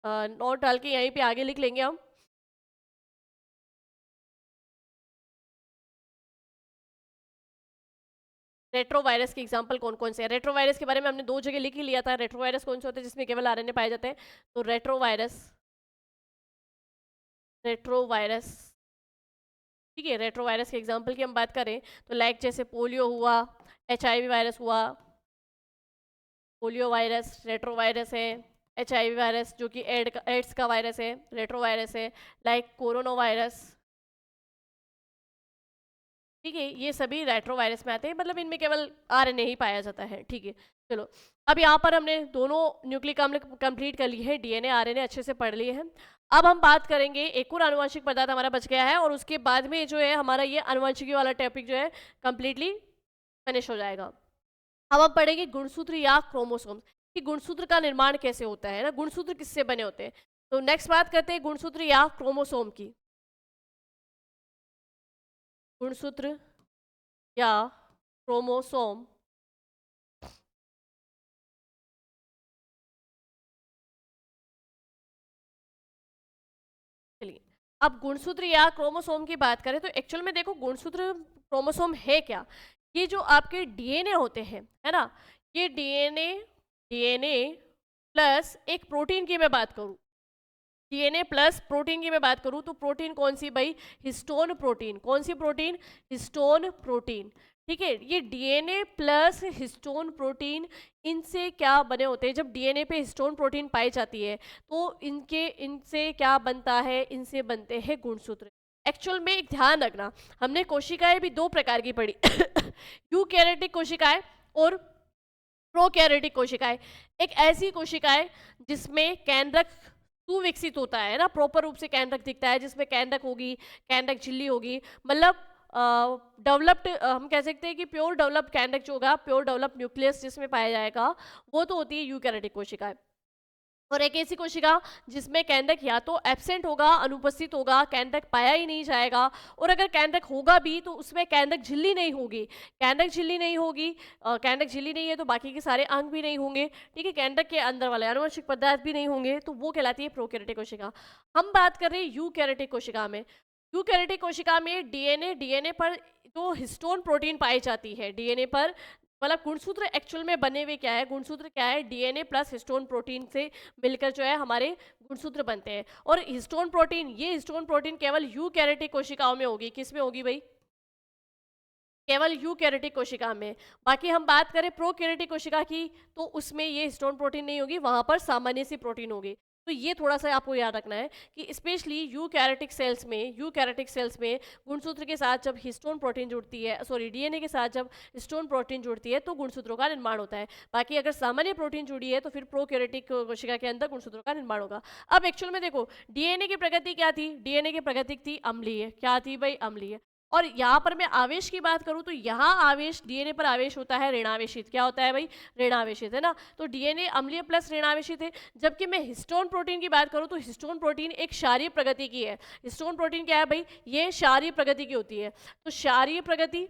नोट डाल के यहीं पे आगे लिख लेंगे हम। रेट्रोवायरस के एग्जाम्पल कौन कौन से हैं। रेट्रोवायरस के बारे में हमने दो जगह लिख ही लिया था। रेट्रोवायरस कौन से होते हैं, जिसमें केवल आरएनए पाए जाते हैं। तो रेट्रोवायरस, ठीक है, रेट्रोवायरस के एग्जाम्पल की हम बात करें तो लाइक जैसे पोलियो हुआ, एचआईवी वायरस हुआ, पोलियो वायरस रेट्रोवायरस है, HIV वायरस जो कि एड्स का वायरस है, रेट्रोवायरस है, लाइक कोरोना वायरस, ठीक है, ये सभी रेट्रोवायरस में आते हैं, मतलब इनमें केवल RNA ही पाया जाता है, ठीक है। चलो, अब यहाँ पर हमने दोनों न्यूक्लिक अम्ल कंप्लीट कर ली है, DNA RNA अच्छे से पढ़ लिए हैं। अब हम बात करेंगे, एक और आनुवंशिक पदार्थ हमारा बच गया है, और उसके बाद में जो है हमारा ये आनुवंशिकी वाला टॉपिक जो है कंप्लीटली फिनिश हो जाएगा। अब हम पढ़ेंगे गुणसूत्र या क्रोमोसोम कि गुणसूत्र का निर्माण कैसे होता है ना, गुणसूत्र किससे बने होते हैं। तो नेक्स्ट बात करते हैं गुणसूत्र या क्रोमोसोम की। गुणसूत्र या क्रोमोसोम, चलिए अब गुणसूत्र या क्रोमोसोम की बात करें तो एक्चुअल में देखो गुणसूत्र क्रोमोसोम है क्या, ये जो आपके DNA होते हैं है ना, ये DNA प्लस एक प्रोटीन की मैं बात करूं, DNA प्लस प्रोटीन की मैं बात करूं तो प्रोटीन कौन सी भाई, हिस्टोन प्रोटीन, कौन सी प्रोटीन, हिस्टोन प्रोटीन, ठीक है। ये DNA प्लस हिस्टोन प्रोटीन, इनसे क्या बने होते हैं, जब DNA पे हिस्टोन प्रोटीन पाई जाती है तो इनसे क्या बनता है, इनसे बनते हैं गुणसूत्र। एक्चुअल में एक ध्यान रखना, हमने कोशिकाएं भी दो प्रकार की पढ़ी यूकैरियोटिक कोशिकाएं और प्रोकैरियोटिक कोशिकाएं। एक ऐसी कोशिकाएं जिसमें केंद्रक सुविकसित होता है ना, प्रॉपर रूप से केंद्रक दिखता है, जिसमें केंद्रक होगी, केंद्रक झिल्ली होगी, मतलब डेवलप्ड, हम कह सकते हैं कि प्योर डेवलप्ड केंद्रक जो होगा, प्योर डेवलप्ड न्यूक्लियस जिसमें पाया जाएगा, वो तो होती है यूकैरियोटिक कोशिकाएं। और एक ऐसी कोशिका जिसमें केंद्रक या तो एब्सेंट होगा, अनुपस्थित होगा, केंद्रक पाया ही नहीं जाएगा, और अगर केंद्रक होगा भी तो उसमें केंद्रक झिल्ली नहीं होगी, केंद्रक झिल्ली नहीं होगी, केंद्रक झिल्ली नहीं है तो बाकी के सारे अंग भी नहीं होंगे, ठीक है, केंद्रक के अंदर वाले आनुवंशिक पदार्थ भी नहीं होंगे, तो वो कहलाती है प्रोकैरियोटिक कोशिका। हम बात कर रहे हैं यूकैरियोटिक कोशिका में। यूकैरियोटिक कोशिका में डीएनए पर जो हिस्टोन प्रोटीन पाई जाती है, डीएनए पर, मतलब गुणसूत्र एक्चुअल में बने हुए क्या है, गुणसूत्र क्या है, डीएनए प्लस हिस्टोन प्रोटीन से मिलकर जो है हमारे गुणसूत्र बनते हैं। और हिस्टोन प्रोटीन, ये हिस्टोन प्रोटीन केवल यूकैरियोटिक कोशिकाओं में होगी, किस में होगी भाई, केवल यूकैरियोटिक कोशिका में। बाकी हम बात करें प्रोकैरियोटिक कोशिका की तो उसमें ये हिस्टोन प्रोटीन नहीं होगी, वहां पर सामान्य सी प्रोटीन होगी। तो ये थोड़ा सा आपको याद रखना है कि स्पेशली यूकैरियोटिक सेल्स में गुणसूत्र के साथ जब हिस्टोन प्रोटीन जुड़ती है, सॉरी डीएनए के साथ जब हिस्टोन प्रोटीन जुड़ती है तो गुणसूत्रों का निर्माण होता है। बाकी अगर सामान्य प्रोटीन जुड़ी है तो फिर प्रोकैरियोटिक कोशिका के अंदर गुणसूत्रों का निर्माण होगा। अब एक्चुअल में देखो डीएनए की प्रगति क्या थी, डीएनए की प्रगति थी अम्लीय, क्या थी भाई, अम्लीय। और यहाँ पर मैं आवेश की बात करूँ तो यहाँ आवेश, डीएनए पर आवेश होता है ऋणावेशित, क्या होता है भाई, ऋणावेशित, है ना। तो डीएनए अम्लीय प्लस ऋणावेशित है। जबकि मैं हिस्टोन प्रोटीन की बात करूँ तो हिस्टोन प्रोटीन एक क्षारीय प्रगति की है। हिस्टोन प्रोटीन क्या है भाई, ये क्षारीय प्रगति की होती है। तो क्षारीय प्रगति,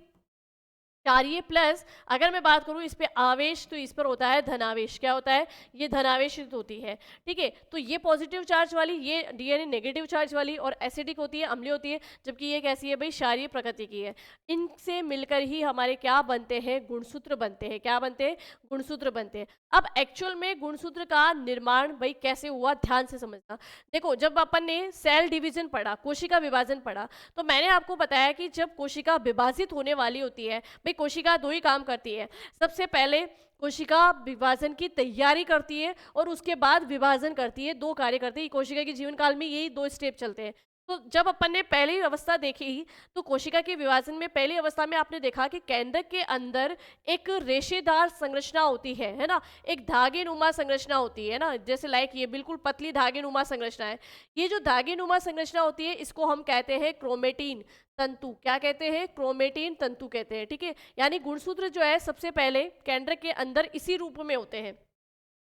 क्षारीय प्लस अगर मैं बात करूं इस पे आवेश तो इस पर होता है धनावेश, क्या होता है, ये धनावेशित होती है, ठीक है। तो ये पॉजिटिव चार्ज वाली, ये डीएनए नेगेटिव चार्ज वाली और एसिडिक होती है, अम्लीय होती है, जबकि ये कैसी है भाई, क्षारीय प्रकृति की है। इनसे मिलकर ही हमारे क्या बनते हैं, गुणसूत्र बनते हैं, क्या बनते हैं, गुणसूत्र बनते हैं। अब एक्चुअल में गुणसूत्र का निर्माण भाई कैसे हुआ, ध्यान से समझना। देखो जब अपन ने सेल डिवीजन पढ़ा, कोशिका विभाजन पढ़ा, तो मैंने आपको बताया कि जब कोशिका विभाजित होने वाली होती है भाई, कोशिका दो ही काम करती है। सबसे पहले कोशिका विभाजन की तैयारी करती है और उसके बाद विभाजन करती है, दो कार्य करती है। कोशिका के जीवन काल में यही दो स्टेप चलते हैं। तो जब अपन ने पहली अवस्था देखी तो कोशिका के विभाजन में पहली अवस्था में आपने देखा कि केंद्रक के अंदर एक रेशेदार संरचना होती है ना, एक धागे नुमा संरचना होती है ना, जैसे लाइक ये बिल्कुल पतली धागे नुमा संरचना है। ये जो धागे नुमा संरचना होती है इसको हम कहते हैं क्रोमेटिन तंतु, क्या कहते हैं, क्रोमेटिन तंतु कहते हैं, ठीक है। यानी गुणसूत्र जो है सबसे पहले केंद्रक के अंदर इसी रूप में होते हैं।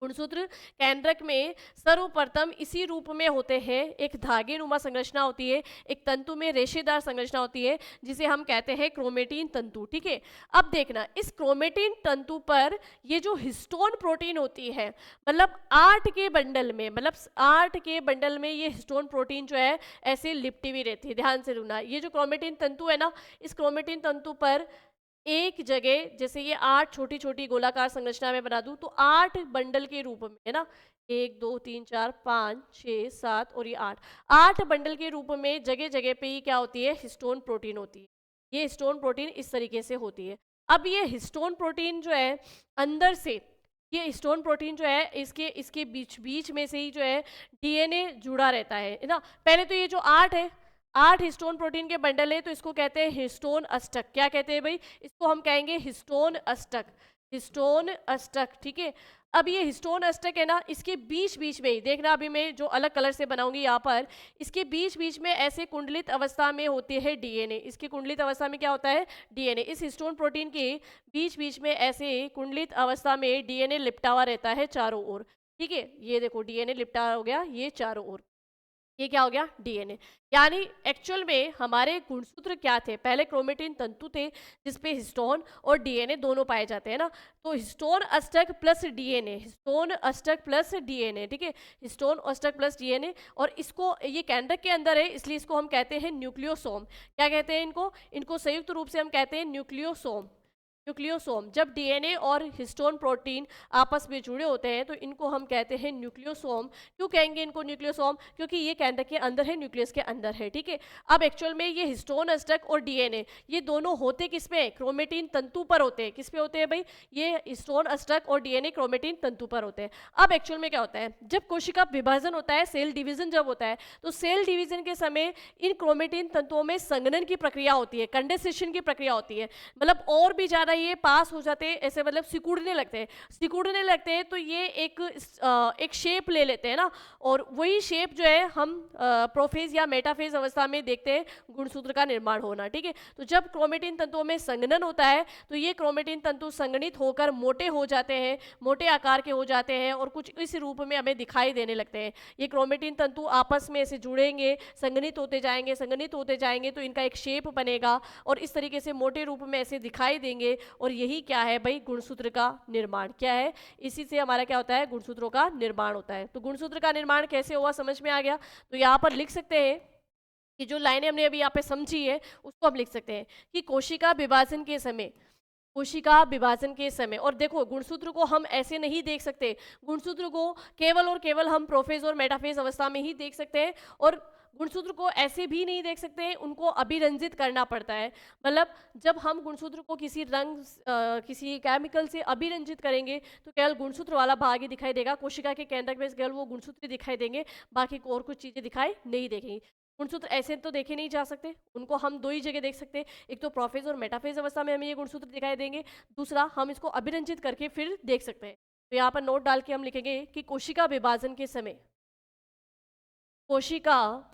गुणसूत्र केंद्रक में सर्वप्रथम इसी रूप में होते हैं, एक धागे नुमा संरचना होती है, एक तंतु में रेशेदार संरचना होती है जिसे हम कहते हैं क्रोमेटिन तंतु, ठीक है। अब देखना इस क्रोमेटिन तंतु पर ये जो हिस्टोन प्रोटीन होती है, मतलब 8 के बंडल में, मतलब 8 के बंडल में ये हिस्टोन प्रोटीन जो है ऐसे लिपटी हुई रहती है। ध्यान से सुनना, ये जो क्रोमेटिन तंतु है ना, इस क्रोमेटिन तंतु पर एक जगह, जैसे ये 8 छोटी छोटी गोलाकार संरचना में बना दूं तो 8 बंडल के रूप में, है ना, 1 2 3 4 5 6 7 और ये 8 बंडल के रूप में जगह जगह पे ही क्या होती है, हिस्टोन प्रोटीन होती है। ये हिस्टोन प्रोटीन इस तरीके से होती है। अब ये हिस्टोन प्रोटीन जो है अंदर से ये हिस्टोन प्रोटीन जो है इसके इसके बीच बीच में से ही जो है डीएनए जुड़ा रहता है ना। पहले तो ये जो 8 हिस्टोन प्रोटीन के बंडल है तो इसको कहते हैं हिस्टोन अष्टक। क्या कहते हैं भाई? इसको हम कहेंगे हिस्टोन अष्टक, हिस्टोन अष्टक, ठीक है। अब ये हिस्टोन अष्टक है ना, इसके बीच बीच में ही देखना, अभी मैं जो अलग कलर से बनाऊंगी यहाँ पर, इसके बीच बीच में ऐसे कुंडलित अवस्था में होती है डीएनए। इसकी कुंडलित अवस्था में क्या होता है? डीएनए। इस हिस्टोन प्रोटीन के बीच बीच में ऐसे कुंडलित अवस्था में डीएनए लिपटा हुआ रहता है चारों ओर, ठीक है। ये देखो डीएनए लिपटा हो गया ये चारों ओर, ये क्या हो गया? डीएनए। यानी एक्चुअल में हमारे गुणसूत्र क्या थे? पहले क्रोमेटिन तंतु थे जिसपे हिस्टोन और डीएनए दोनों पाए जाते हैं ना। तो हिस्टोन अष्टक प्लस डीएनए, हिस्टोन अष्टक प्लस डीएनए, ठीक है, हिस्टोन अष्टक प्लस डीएनए। और इसको ये केंद्रक के अंदर है इसलिए इसको हम कहते हैं न्यूक्लियोसोम। क्या कहते हैं इनको? इनको संयुक्त रूप से हम कहते हैं न्यूक्लियोसोम। न्यूक्लियोसोम। जब डीएनए और हिस्टोन प्रोटीन आपस में जुड़े होते हैं तो इनको हम कहते हैं न्यूक्लियोसोम। क्यों कहेंगे इनको न्यूक्लियोसोम? क्योंकि ये केंद्रक के अंदर है, न्यूक्लियस के अंदर है, ठीक है। अब एक्चुअल में ये हिस्टोन अष्टक और डीएनए ये दोनों होते किस पे? क्रोमेटिन तंतु पर होते हैं। किस पे होते हैं भाई? ये हिस्टोन अष्टक और डीएनए क्रोमेटिन तंतु पर होते हैं। अब एक्चुअल में क्या होता है? जब कोशिका विभाजन होता है, सेल डिवीजन जब होता है, तो सेल डिवीजन के समय इन क्रोमेटिन तंतुओं में संघनन की प्रक्रिया होती है, कंडेंसेशन की प्रक्रिया होती है। मतलब और भी ज्यादा ये पास हो जाते हैं, ऐसे मतलब सिकुड़ने लगते हैं। सिकुड़ने लगते हैं तो ये एक शेप ले लेते हैं ना, और वही शेप जो है हम प्रोफेज या मेटाफेज अवस्था में देखते हैं गुणसूत्र का निर्माण होना, ठीक है। तो जब क्रोमेटिन तंतुओं में संघनन होता है तो ये क्रोमेटिन तंतु संघनित होकर मोटे हो जाते हैं, मोटे आकार के हो जाते हैं और कुछ इस रूप में हमें दिखाई देने लगते हैं। ये क्रोमेटिन तंतु आपस में ऐसे जुड़ेंगे, संघनित होते जाएंगे, संघनित होते जाएंगे तो इनका एक शेप बनेगा और इस तरीके से मोटे रूप में ऐसे दिखाई देंगे। और यही क्या है भाई? गुणसूत्र का निर्माण। क्या है? इसी से हमारा क्या होता है? गुणसूत्रों का निर्माण होता है। तो गुणसूत्र का निर्माण कैसे हुआ समझ में आ गया। तो यहाँ पर लिख सकते हैं कि जो लाइनें हमने अभी यहाँ पे समझी है उसको हम लिख सकते हैं कि कोशिका विभाजन के समय, कोशिका विभाजन के समय, और देखो गुणसूत्र को हम ऐसे नहीं देख सकते, गुणसूत्र को केवल और केवल हम प्रोफेज और मेटाफेज अवस्था में ही देख सकते हैं। और गुणसूत्र को ऐसे भी नहीं देख सकते, उनको अभिरंजित करना पड़ता है। मतलब जब हम गुणसूत्र को किसी रंग किसी केमिकल से अभिरंजित करेंगे तो केवल गुणसूत्र वाला भाग ही दिखाई देगा, कोशिका के केंद्रक में केवल वो गुणसूत्र दिखाई देंगे, बाकी को और कुछ चीज़ें दिखाई नहीं देंगी। गुणसूत्र ऐसे तो देखे नहीं जा सकते, उनको हम दो ही जगह देख सकते हैं, एक तो प्रोफेज और मेटाफेज अवस्था में हमें ये गुणसूत्र दिखाई देंगे, दूसरा हम इसको अभिरंजित करके फिर देख सकते हैं। तो यहाँ पर नोट डाल के हम लिखेंगे कि कोशिका विभाजन के समय, कोशिका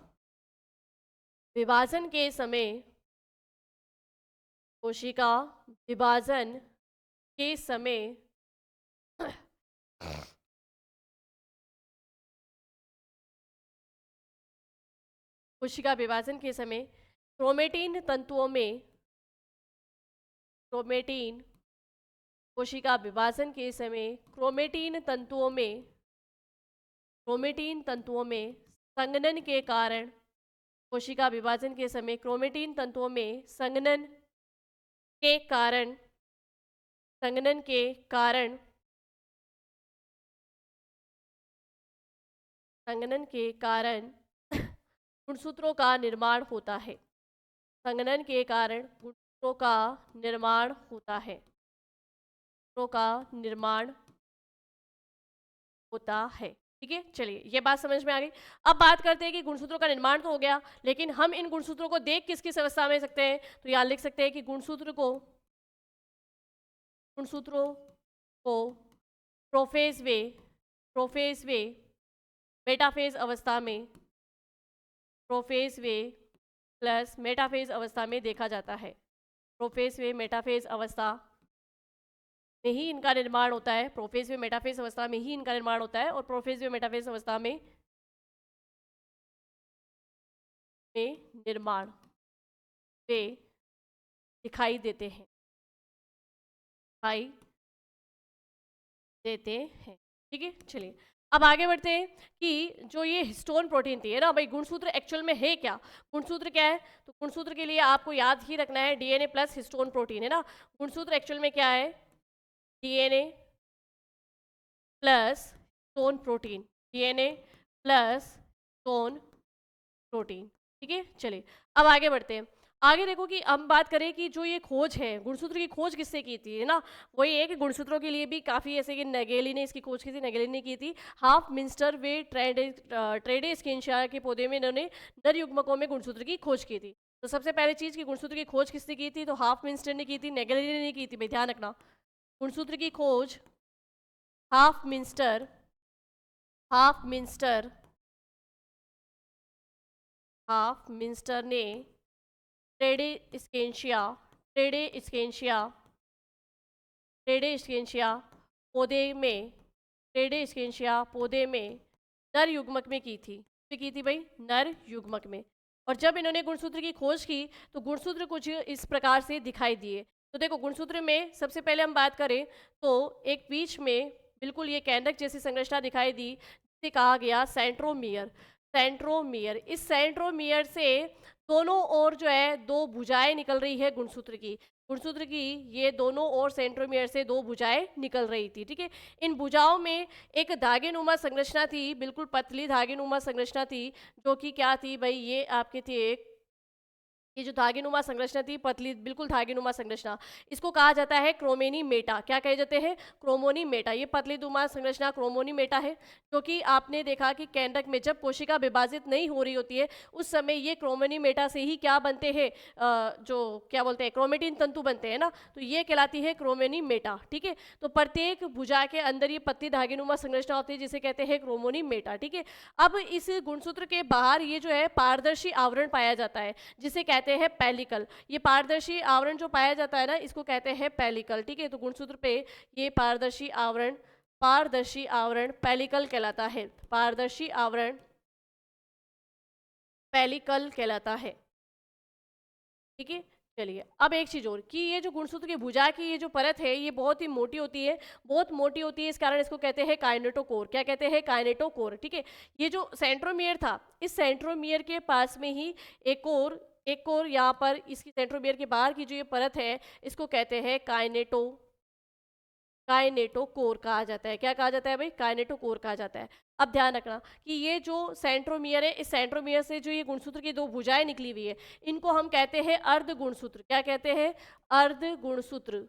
विभाजन के समय, कोशिका विभाजन के समय कोशिका विभाजन के समय क्रोमेटिन तंतुओं में, क्रोमेटिन, कोशिका विभाजन के समय क्रोमेटिन तंतुओं में, क्रोमेटिन तंतुओं में संघनन के कारण, कोशिका विभाजन के समय क्रोमेटिन तंतुओं में संघनन के कारण, संघनन के कारण, संघनन के कारण गुणसूत्रों का निर्माण होता है। संघनन के कारण गुणसूत्रों का निर्माण होता है, गुणसूत्रों का निर्माण होता है, ठीक है। चलिए ये बात समझ में आ गई। अब बात करते हैं कि गुणसूत्रों का निर्माण तो हो गया, लेकिन हम इन गुणसूत्रों को देख किस किस अवस्था में सकते हैं? तो यहाँ लिख सकते हैं कि गुणसूत्रों को प्रोफेज वे, प्रोफेज वे, मेटाफेज अवस्था में, प्रोफेज वे प्लस मेटाफेज अवस्था में देखा जाता है। प्रोफेज वे मेटाफेज अवस्था में ही इनका निर्माण होता है, प्रोफेज वे मेटाफेज अवस्था में ही इनका निर्माण होता है, और प्रोफेज वे मेटाफेज अवस्था में निर्माण वे दिखाई देते हैं, दिखाई देते हैं, ठीक है। चलिए अब आगे बढ़ते हैं कि जो ये हिस्टोन प्रोटीन थी है ना भाई, गुणसूत्र एक्चुअल में है क्या? गुणसूत्र क्या है? तो गुणसूत्र के लिए आपको याद ही रखना है डीएनए प्लस हिस्टोन प्रोटीन है ना। गुणसूत्र एक्चुअल में क्या है? DNA plus histone protein, DNA plus histone protein, ठीक है। चलिए अब आगे बढ़ते हैं। आगे देखो कि हम बात करें कि जो ये खोज है, गुणसूत्र की खोज किससे की थी, है ना? वही है कि गुणसूत्रों के लिए भी काफ़ी ऐसे कि नेगेली ने इसकी खोज की थी, नेगेली ने की थी। हाफ मिंस्टर वे ट्रेडेस्केंशिया के पौधे में इन्होंने नर युग्मकों में गुणसूत्र की खोज की थी। तो सबसे पहली चीज़ कि गुणसूत्र की खोज किसने की थी? तो हाफ मिंस्टर ने की थी, नेगेली ने नहीं की थी, भाई ध्यान रखना। गुणसूत्र की खोज हाफ मिंस्टर हाफ मिंस्टर हाफ मिंस्टर ने ट्रेडेस्केंशिया ट्रेडेस्केंशिया ट्रेडेस्केंशिया पौधे में ट्रेडेस्केंशिया पौधे में नर युग्मक में की थी। तो की थी भाई नर युग्मक में। और जब इन्होंने गुणसूत्र की खोज की तो गुणसूत्र कुछ इस प्रकार से दिखाई दिए। तो देखो गुणसूत्र में सबसे पहले हम बात करें तो एक बीच में बिल्कुल ये केंद्रक जैसी संरचना दिखाई दी जिसे कहा गया सेंट्रोमियर। सेंट्रोमियर, इस सेंट्रोमियर से दोनों ओर जो है दो भुजाएं निकल रही है गुणसूत्र की। गुणसूत्र की ये दोनों ओर सेंट्रोमियर से दो भुजाएं निकल रही थी, ठीक है। इन भुजाओं में एक धागेनुमा संरचना थी, बिल्कुल पतली धागेनुमा संरचना थी, जो कि क्या थी भाई, ये आपके थी एक, ये जो धागेनुमा संरचना थी, पतली बिल्कुल धागेनुमा संरचना, इसको कहा जाता है क्रोमेनी मेटा। क्या कहे जाते हैं? क्रोमोनी मेटा। ये पतली दुमा संरचना क्रोमोनी मेटा है, क्योंकि आपने देखा कि केंद्रक में जब कोशिका विभाजित नहीं हो रही होती है उस समय ये क्रोमोनी मेटा से ही क्या बनते हैं, जो क्या बोलते हैं, क्रोमेटिन तंतु बनते हैं ना, तो ये कहलाती है क्रोमोनी मेटा, ठीक है। तो प्रत्येक भुजा के अंदर ये पतली धागेनुमा संरचना होती है जिसे कहते हैं क्रोमोनी मेटा, ठीक है। अब इस गुणसूत्र के बाहर ये जो है पारदर्शी आवरण पाया जाता है जिसे कहते हैं पेलिकल। ये पारदर्शी आवरण जो पाया जाता है ना, इसको कहते हैं पेलिकल, ठीक है। तो गुणसूत्र पे ये पारदर्शी आवरण पेलिकल कहलाता है। पारदर्शी आवरण पेलिकल कहलाता है, ठीक है। चलिए अब एक चीज और कि ये जो गुणसूत्र की भुजा की ये जो परत है ये बहुत ही मोटी होती है, बहुत मोटी होती है, इस कारण इसको कहते हैं काइनेटोकोर। क्या कहते हैं? काइनेटोकोर, ठीक है। ये जो सेंट्रोमियर था, इस सेंट्रोमियर के पास में ही एक और यहाँ पर इसकी सेंट्रोमियर के बाहर की जो ये परत है इसको कहते हैं काइनेटोकोर कहा जाता है। क्या कहा जाता है भाई? काइनेटोकोर कहा जाता है। अब ध्यान रखना कि ये जो सेंट्रोमियर है, इस सेंट्रोमियर से जो ये गुणसूत्र की दो भुजाएं निकली हुई है इनको हम कहते हैं अर्ध गुणसूत्र। क्या कहते हैं? अर्ध गुणसूत्र।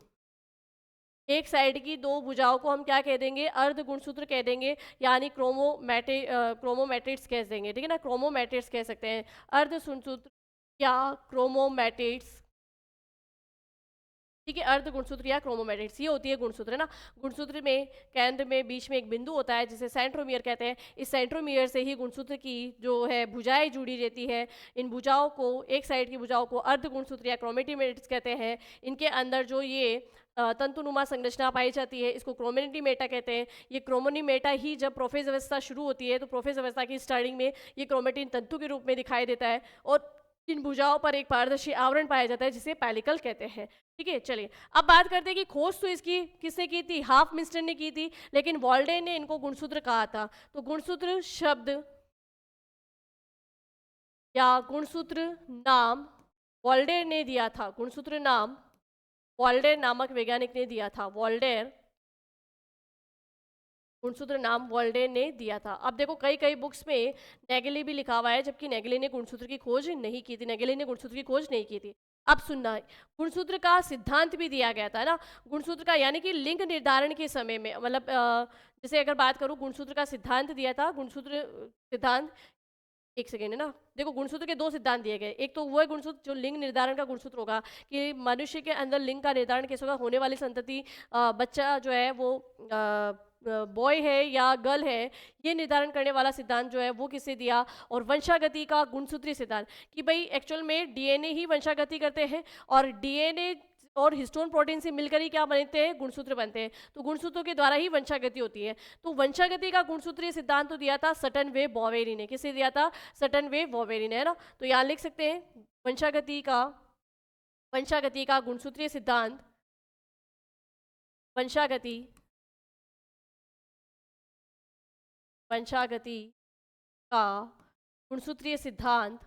एक साइड की दो भुजाओं को हम क्या कह देंगे? अर्ध गुणसूत्र कह देंगे, यानी क्रोमोमेटिड्स कह देंगे, ठीक है ना, क्रोमोमेटिड्स कह सकते हैं। अर्ध गुणसूत्र या क्रोमोमेटिड्स, ठीक है। अर्ध गुणसूत्र या क्रोमोमेटिड्स, ये होती है गुणसूत्र, है ना। गुणसूत्र में केंद्र में बीच में एक बिंदु होता है जिसे सेंट्रोमियर कहते हैं। इस सेंट्रोमियर से ही गुणसूत्र की जो है भुजाएं जुड़ी रहती है। इन भुजाओं को, एक साइड की भुजाओं को अर्ध गुणसूत्र या क्रोमेटिमेटिड्स कहते हैं। इनके अंदर जो ये तंतुनुमा संरचना पाई जाती है इसको क्रोमेनिटी मेटा कहते हैं। ये क्रोमोनी मेटा ही जब प्रोफेज अवस्था शुरू होती है तो प्रोफेज अवस्था की स्टार्टिंग में ये क्रोमेटिन तंतु के रूप में दिखाई देता है और इन भुजाओं पर एक पारदर्शी आवरण पाया जाता है जिसे पेलिकल कहते हैं, ठीक है। चलिए अब बात करते हैं कि खोज तो इसकी किसने की थी? हाफ मिंस्टर ने की थी, लेकिन वॉल्डे ने इनको गुणसूत्र कहा था। तो गुणसूत्र शब्द या गुणसूत्र नाम वॉल्डेर ने दिया था। गुणसूत्र नाम वॉल्डेर नामक वैज्ञानिक ने दिया था। वॉल्डेर, गुणसूत्र नाम वॉल्डेर ने दिया था। अब देखो कई कई बुक्स में नेगेली भी लिखा हुआ है, जबकि नेगेली ने गुणसूत्र की खोज नहीं की थी। नेगेली ने गुणसूत्र की खोज नहीं की थी। अब सुनना, गुणसूत्र का सिद्धांत भी दिया गया था ना। गुणसूत्र का यानी कि लिंग निर्धारण के समय में, मतलब जैसे अगर बात करूं, गुणसूत्र का सिद्धांत दिया था। गुणसूत्र सिद्धांत, एक सेकेंड, है ना। देखो गुणसूत्र के दो सिद्धांत दिए गए। एक तो वो है गुणसूत्र जो लिंग निर्धारण का गुणसूत्र होगा कि मनुष्य के अंदर लिंग का निर्धारण कैसे होगा, होने वाली संतति, बच्चा जो है वो बॉय है या गर्ल है, ये निर्धारण करने वाला सिद्धांत जो है वो किससे दिया। और वंशागति का गुणसूत्रीय सिद्धांत कि भाई एक्चुअल में डीएनए ही वंशागति करते हैं और डीएनए और हिस्टोन प्रोटीन से मिलकर ही क्या बनते हैं? गुणसूत्र बनते हैं। तो गुणसूत्रों के द्वारा ही वंशागति होती है। तो वंशागति का गुणसूत्रीय सिद्धांत तो दिया था सटन वे बॉवेरी ने। किसे दिया था? सटन वे बॉवेरी ने, है ना। तो यहाँ लिख सकते हैं वंशागति का गुणसूत्रीय सिद्धांत, वंशागति का गुणसूत्रीय सिद्धांत,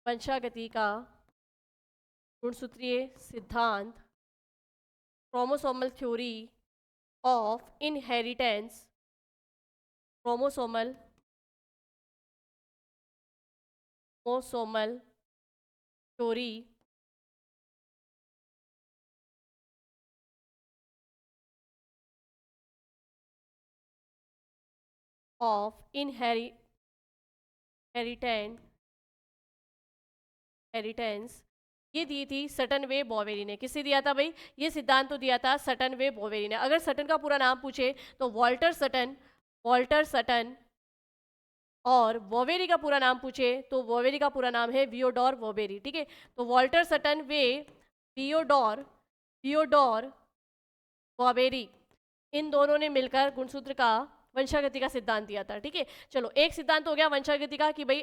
वंशागति का गुणसूत्रीय सिद्धांत, chromosomal theory of inheritance, chromosomal theory of inheritance ये दी थी सटन वे बॉवेरी ने। किससे दिया था भाई? ये सिद्धांत तो दिया था सटन वे बॉवेरी ने। अगर सटन का पूरा नाम पूछे तो वॉल्टर सटन, और वॉवेरी का पूरा नाम पूछे तो वॉवेरी का पूरा नाम है वियोडोर वॉवेरी। ठीक है, तो वॉल्टर सटन वे वियोडोर वॉवेरी, इन दोनों ने मिलकर गुणसूत्र का वंशागति का सिद्धांत दिया था। ठीक है, चलो एक सिद्धांत हो गया वंशागति का कि भाई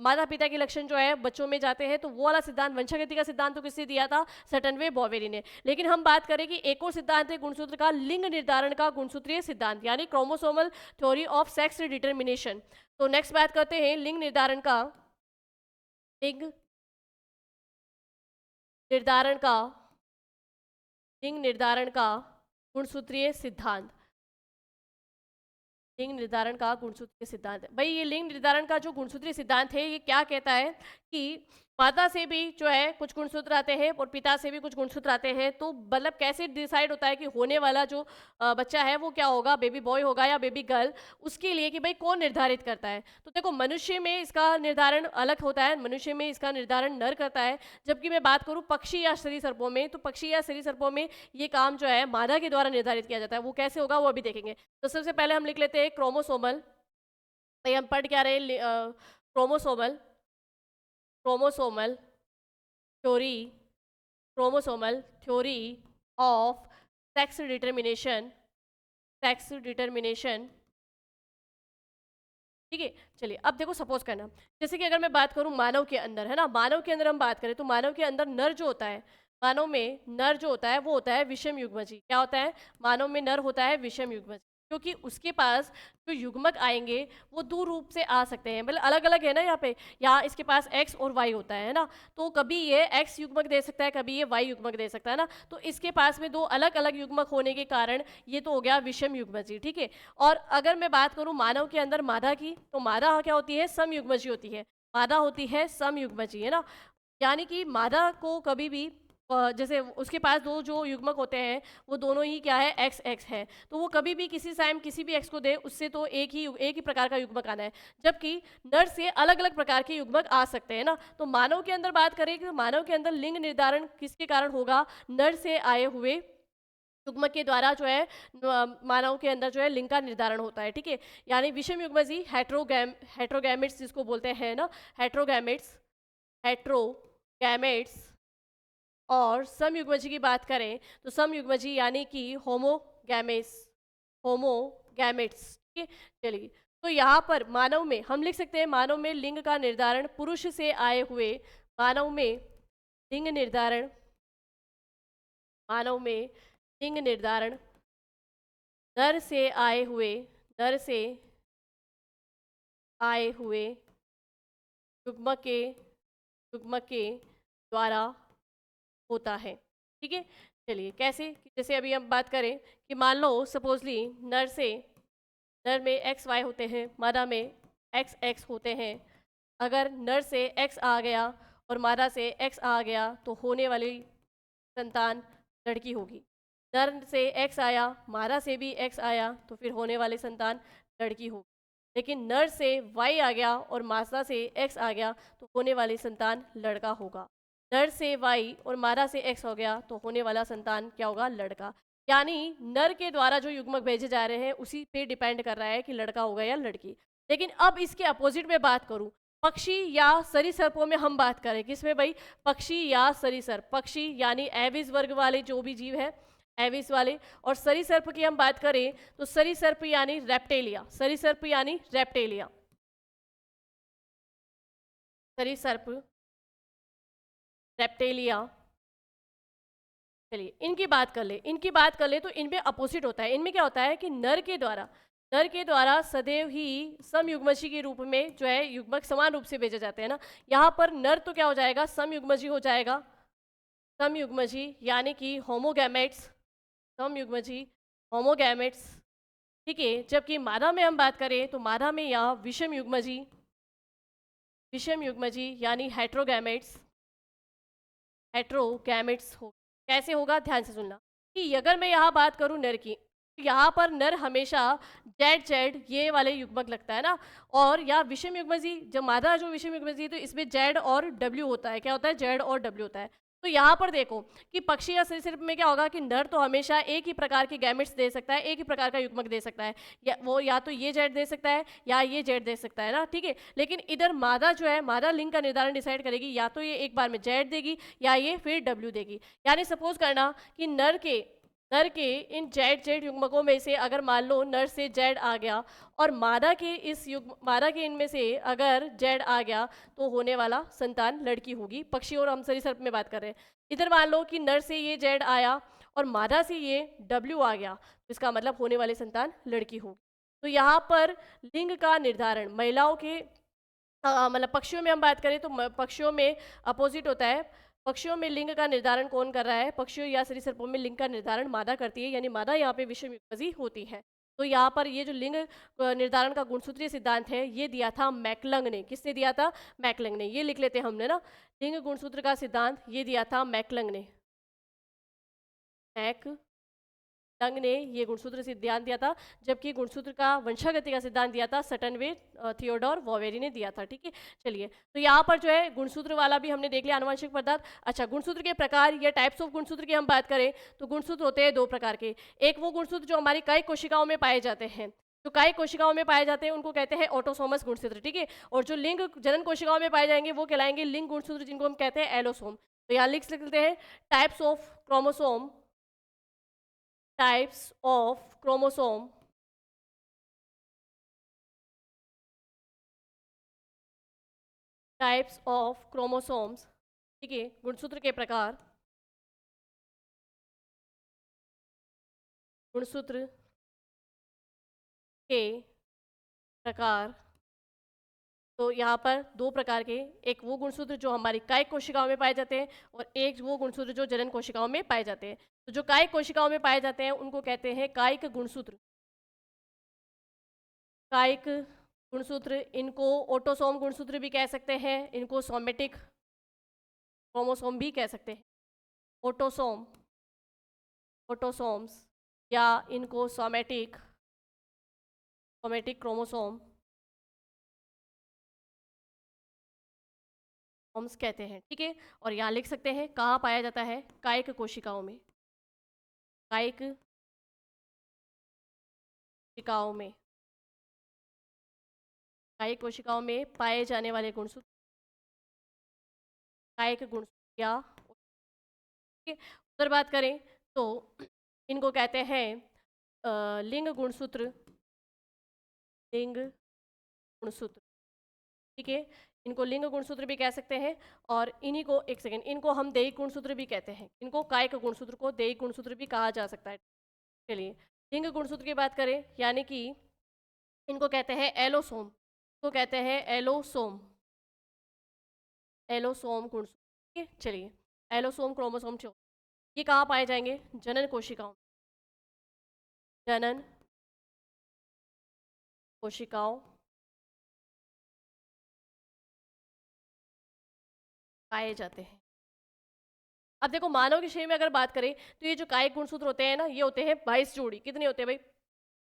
माता पिता के लक्षण जो है बच्चों में जाते हैं, तो वो वाला सिद्धांत वंशागति का सिद्धांत तो किससे दिया था? सटनवे बॉवेरी ने। लेकिन हम बात करें कि एक और सिद्धांत है गुणसूत्र का, लिंग निर्धारण का गुणसूत्रीय सिद्धांत, यानी chromosomal theory of sex determination. तो नेक्स्ट बात करते हैं लिंग निर्धारण का गुणसूत्रीय सिद्धांत। लिंग निर्धारण का गुणसूत्रीय सिद्धांत, भाई ये लिंग निर्धारण का जो गुणसूत्रीय सिद्धांत है ये क्या कहता है कि माता से भी जो है कुछ गुणसूत्र आते हैं और पिता से भी कुछ गुणसूत्र आते हैं, तो मतलब कैसे डिसाइड होता है कि होने वाला जो बच्चा है वो क्या होगा, बेबी बॉय होगा या बेबी गर्ल, उसके लिए कि भाई कौन निर्धारित करता है। तो देखो मनुष्य में इसका निर्धारण अलग होता है, मनुष्य में इसका निर्धारण नर करता है, जबकि मैं बात करूं पक्षी या सरीसृपों में, तो पक्षी या सरीसृपों में ये काम जो है मादा के द्वारा निर्धारित किया जाता है। वो कैसे होगा वो अभी देखेंगे। तो सबसे पहले हम लिख लेते हैं क्रोमोसोमल। भाई हम पढ़ क्या रहे? Chromosomal theory of sex determination. ठीक है, चलिए अब देखो सपोज करना, जैसे कि अगर मैं बात करूं मानव के अंदर, है ना, मानव के अंदर हम बात करें तो मानव के अंदर नर जो होता है, मानव में नर जो होता है वो होता है विषम युग्मजी। क्या होता है? मानव में नर होता है विषम युग्मजी, क्योंकि उसके पास जो युग्मक आएंगे वो दो रूप से आ सकते हैं, मतलब अलग अलग है ना, यहाँ इसके पास x और y होता है ना, तो कभी ये x युग्मक दे सकता है, कभी ये y युग्मक दे सकता है ना, तो इसके पास में दो अलग अलग युग्मक होने के कारण ये तो हो गया विषम युग्मजी। ठीक है, और अगर मैं बात करूं मानव के अंदर मादा की, तो मादा क्या होती है? समयुग्मजी होती है, मादा होती है समयुग्मजी, है ना, यानी कि मादा को कभी भी जैसे उसके पास दो जो युग्मक होते हैं वो दोनों ही क्या है? एक्स एक्स है, तो वो कभी भी किसी टाइम किसी भी एक्स को दे, उससे तो एक ही प्रकार का युग्मक आना है, जबकि नर से अलग अलग प्रकार के युग्मक आ सकते हैं ना। तो मानव के अंदर बात करें कि मानव के अंदर लिंग निर्धारण किसके कारण होगा? नर से आए हुए युग्मक के द्वारा जो है मानव के अंदर जो है लिंग का निर्धारण होता है। ठीक है, यानी विषम युग्मजी हेट्रोगैमेट्स जिसको बोलते हैं ना, हेट्रोगैमेट्स और समयुग्मजी की बात करें तो समयुग्मजी यानी कि होमोगैमेट्स। ठीक है, चलिए तो यहाँ पर मानव में हम लिख सकते हैं मानव में लिंग का निर्धारण पुरुष से आए हुए, मानव में लिंग निर्धारण नर से आए हुए युग्मक के द्वारा होता है। ठीक है, चलिए कैसे? जैसे अभी हम बात करें कि मान लो सपोजली नर में एक्स वाई होते हैं, मादा में एक्स एक्स होते हैं। अगर नर से एक्स आ गया और मादा से एक्स आ गया तो होने वाली संतान लड़की होगी। नर से एक्स आया, मादा से भी एक्स आया, तो फिर होने वाली संतान लड़की होगी। लेकिन नर से वाई आ गया और मादा से एक्स आ गया तो होने वाली संतान लड़का होगा। नर से वाई और मादा से एक्स हो गया तो होने वाला संतान क्या होगा? लड़का। यानी नर के द्वारा जो युग्मक भेजे जा रहे हैं उसी पे डिपेंड कर रहा है कि लड़का होगा या लड़की। लेकिन अब इसके अपोजिट में बात करूं, पक्षी या सरीसृपों में हम बात करें, किसमें भाई? पक्षी या सरीसृप। पक्षी यानी एविस वर्ग वाले जो भी जीव है, एविस वाले, और सरीसृप की हम बात करें तो सरीसृप यानी रेप्टेलिया। सरीसृप रेप्टेलिया। चलिए इनकी बात कर ले तो इनमें अपोजिट होता है। इनमें क्या होता है कि नर के द्वारा सदैव ही समयुग्मजी के रूप में जो है युग्मक समान रूप से भेजे जाते हैं ना। यहाँ पर नर तो क्या हो जाएगा? समयुग्मजी हो जाएगा, समयुग्मजी यानी कि होमोगैमेट्स। ठीक है, जबकि मादा में हम बात करें तो मादा में यहाँ विषम युग्मजी यानी हेट्रोगैमेट्स। हेट्रोगैमेट्स हो। कैसे होगा, ध्यान से सुनना कि अगर मैं यहाँ बात करूँ नर की, तो यहाँ पर नर हमेशा जेड जेड ये वाले युग्मक लगता है ना, और या विषम युग्मजी, जब मादा जो विषम युग्मजी तो इसमें जेड और डब्ल्यू होता है। क्या होता है, जेड और डब्ल्यू होता है। तो यहाँ पर देखो कि पक्षी या सरीसृप में क्या होगा कि नर तो हमेशा एक ही प्रकार के गैमेट्स दे सकता है, एक ही प्रकार का युग्मक दे सकता है, या वो या तो ये जेड दे सकता है या ये जेड दे सकता है ना, ठीक है। लेकिन इधर मादा जो है, मादा लिंग का निर्धारण डिसाइड करेगी, या तो ये एक बार में जेड देगी या ये फिर डब्ल्यू देगी। यानी सपोज करना कि नर के इन जेड जेड युग्मकों में से अगर मान लो नर से जेड आ गया और मादा के इनमें से अगर जेड आ गया, तो होने वाला संतान लड़की होगी। पक्षी और हम सरीसृप में बात कर रहे हैं। इधर मान लो कि नर से ये जेड आया और मादा से ये डब्ल्यू आ गया, तो इसका मतलब होने वाली संतान लड़की होगी। तो यहाँ पर लिंग का निर्धारण महिलाओं के मतलब पक्षियों में हम बात करें तो पक्षियों में अपोजिट होता है। पक्षियों में लिंग का निर्धारण कौन कर रहा है, पक्षियों या सरीसृपों में लिंग का निर्धारण मादा करती है, यानी मादा यहाँ पे विषम युग्मजी होती है। तो यहाँ पर ये जो लिंग निर्धारण का गुणसूत्रीय सिद्धांत है, ये दिया था मैकलंग ने। किसने दिया था, मैकलंग ने। ये लिख लेते हैं हमने ना, लिंग गुणसूत्र का सिद्धांत ये दिया था मैकलंग ने। मैकलंग ने ये गुणसूत्र सिद्धांत दिया था, जबकि गुणसूत्र का वंशागति का सिद्धांत दिया था सटनवे थियोडोर वॉवेरी ने दिया था, ठीक है। चलिए, तो यहाँ पर जो है गुणसूत्र वाला भी हमने देख लिया, आनुवंशिक पदार्थ। अच्छा, गुणसूत्र के प्रकार या टाइप्स ऑफ गुणसूत्र की हम बात करें तो गुणसूत्र होते हैं दो प्रकार के। एक वो गुणसूत्र जो हमारी कई कोशिकाओं में पाए जाते हैं, जो कई कोशिकाओं में पाए जाते हैं उनको कहते हैं ऑटोसोमस गुणसूत्र, ठीक है। और जो लिंग जनन कोशिकाओं में पाए जाएंगे वो कहलाएंगे लिंग गुणसूत्र, जिनको हम कहते हैं एलोसोम। तो यहाँ लिख लेते हैं types of chromosome, types of chromosome, types of chromosomes, ठीक है। गुणसूत्र के प्रकार, गुणसूत्र के प्रकार। तो यहाँ पर दो प्रकार के, एक वो गुणसूत्र जो हमारी कायिक कोशिकाओं में पाए जाते हैं और एक वो गुणसूत्र जो जनन कोशिकाओं में पाए जाते हैं। तो जो कायिक कोशिकाओं में पाए जाते हैं उनको कहते हैं कायिक गुणसूत्र। कायिक गुणसूत्र, इनको ऑटोसोम गुणसूत्र भी कह सकते हैं, इनको सोमेटिक क्रोमोसोम भी कह सकते हैं। ऑटोसोम, ऑटोसोम्स, या इनको सोमेटिक क्रोमोसोम होम्स कहते हैं, ठीक है। और यहाँ लिख सकते हैं कहाँ पाया जाता है, कायिक कोशिकाओं में। कायिक कोशिकाओं में, कायिक कोशिकाओं में पाए जाने वाले गुणसूत्र कायिक गुणसूत्र, या उधर बात करें तो इनको कहते हैं लिंग गुणसूत्र, लिंग गुणसूत्र, ठीक है। इनको लिंग गुणसूत्र भी कह सकते हैं, और इन्हीं को, एक सेकेंड, इनको हम दैहिक गुणसूत्र भी कहते हैं। इनको कायिक गुणसूत्र को दैहिक गुणसूत्र भी कहा जा सकता है। चलिए, लिंग गुणसूत्र की बात करें, यानी कि इनको कहते हैं एलोसोम, को कहते हैं एलोसोम, एलोसोम गुणसूत्र, ठीक है। चलिए, एलोसोम क्रोमोसोम ये कहाँ पाए जाएंगे, जनन कोशिकाओं, जनन कोशिकाओं पाए जाते हैं। अब देखो, मानव के शरीर में अगर बात करें तो ये जो कायिक गुणसूत्र होते हैं ना, ये होते हैं 22 जोड़ी। कितने होते हैं भाई,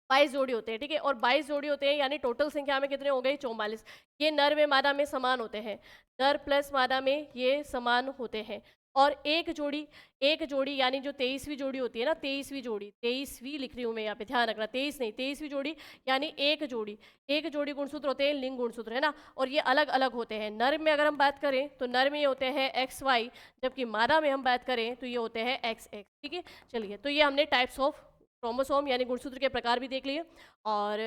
22 जोड़ी होते हैं, ठीक है। और 22 जोड़ी होते हैं, यानी टोटल संख्या में कितने हो गए, 44। ये नर में मादा में समान होते हैं, नर प्लस मादा में ये समान होते हैं। और एक जोड़ी यानी जो 23वीं जोड़ी होती है ना, 23वीं लिख रही हूँ मैं यहाँ पे, ध्यान रखना, 23 नहीं, 23वीं जोड़ी यानी एक जोड़ी गुणसूत्र होते हैं, लिंग गुणसूत्र, है ना। और ये अलग अलग होते हैं। नर में अगर हम बात करें तो नर में ये होते हैं XY, जबकि मादा में हम बात करें तो ये होते हैं XX, ठीक है। चलिए, तो ये हमने टाइप्स ऑफ क्रोमोसोम यानी गुणसूत्र के प्रकार भी देख लिए। और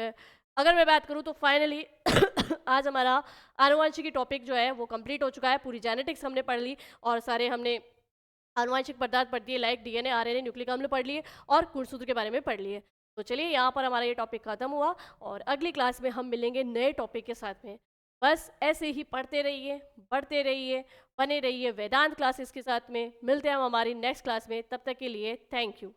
अगर मैं बात करूं तो फाइनली आज हमारा आनुवंशिकी टॉपिक जो है वो कंप्लीट हो चुका है। पूरी जेनेटिक्स हमने पढ़ ली और सारे हमने आनुवंशिक पदार्थ पढ़ दिए, लाइक DNA, RNA, न्यूक्लिक अम्ल पढ़ लिए और गुणसूत्र के बारे में पढ़ लिए। तो चलिए, यहाँ पर हमारा ये टॉपिक खत्म हुआ और अगली क्लास में हम मिलेंगे नए टॉपिक के साथ में। बस ऐसे ही पढ़ते रहिए, बढ़ते रहिए, बने रहिए वेदांत क्लासेस के साथ में। मिलते हैं हम हमारी नेक्स्ट क्लास में, तब तक के लिए थैंक यू।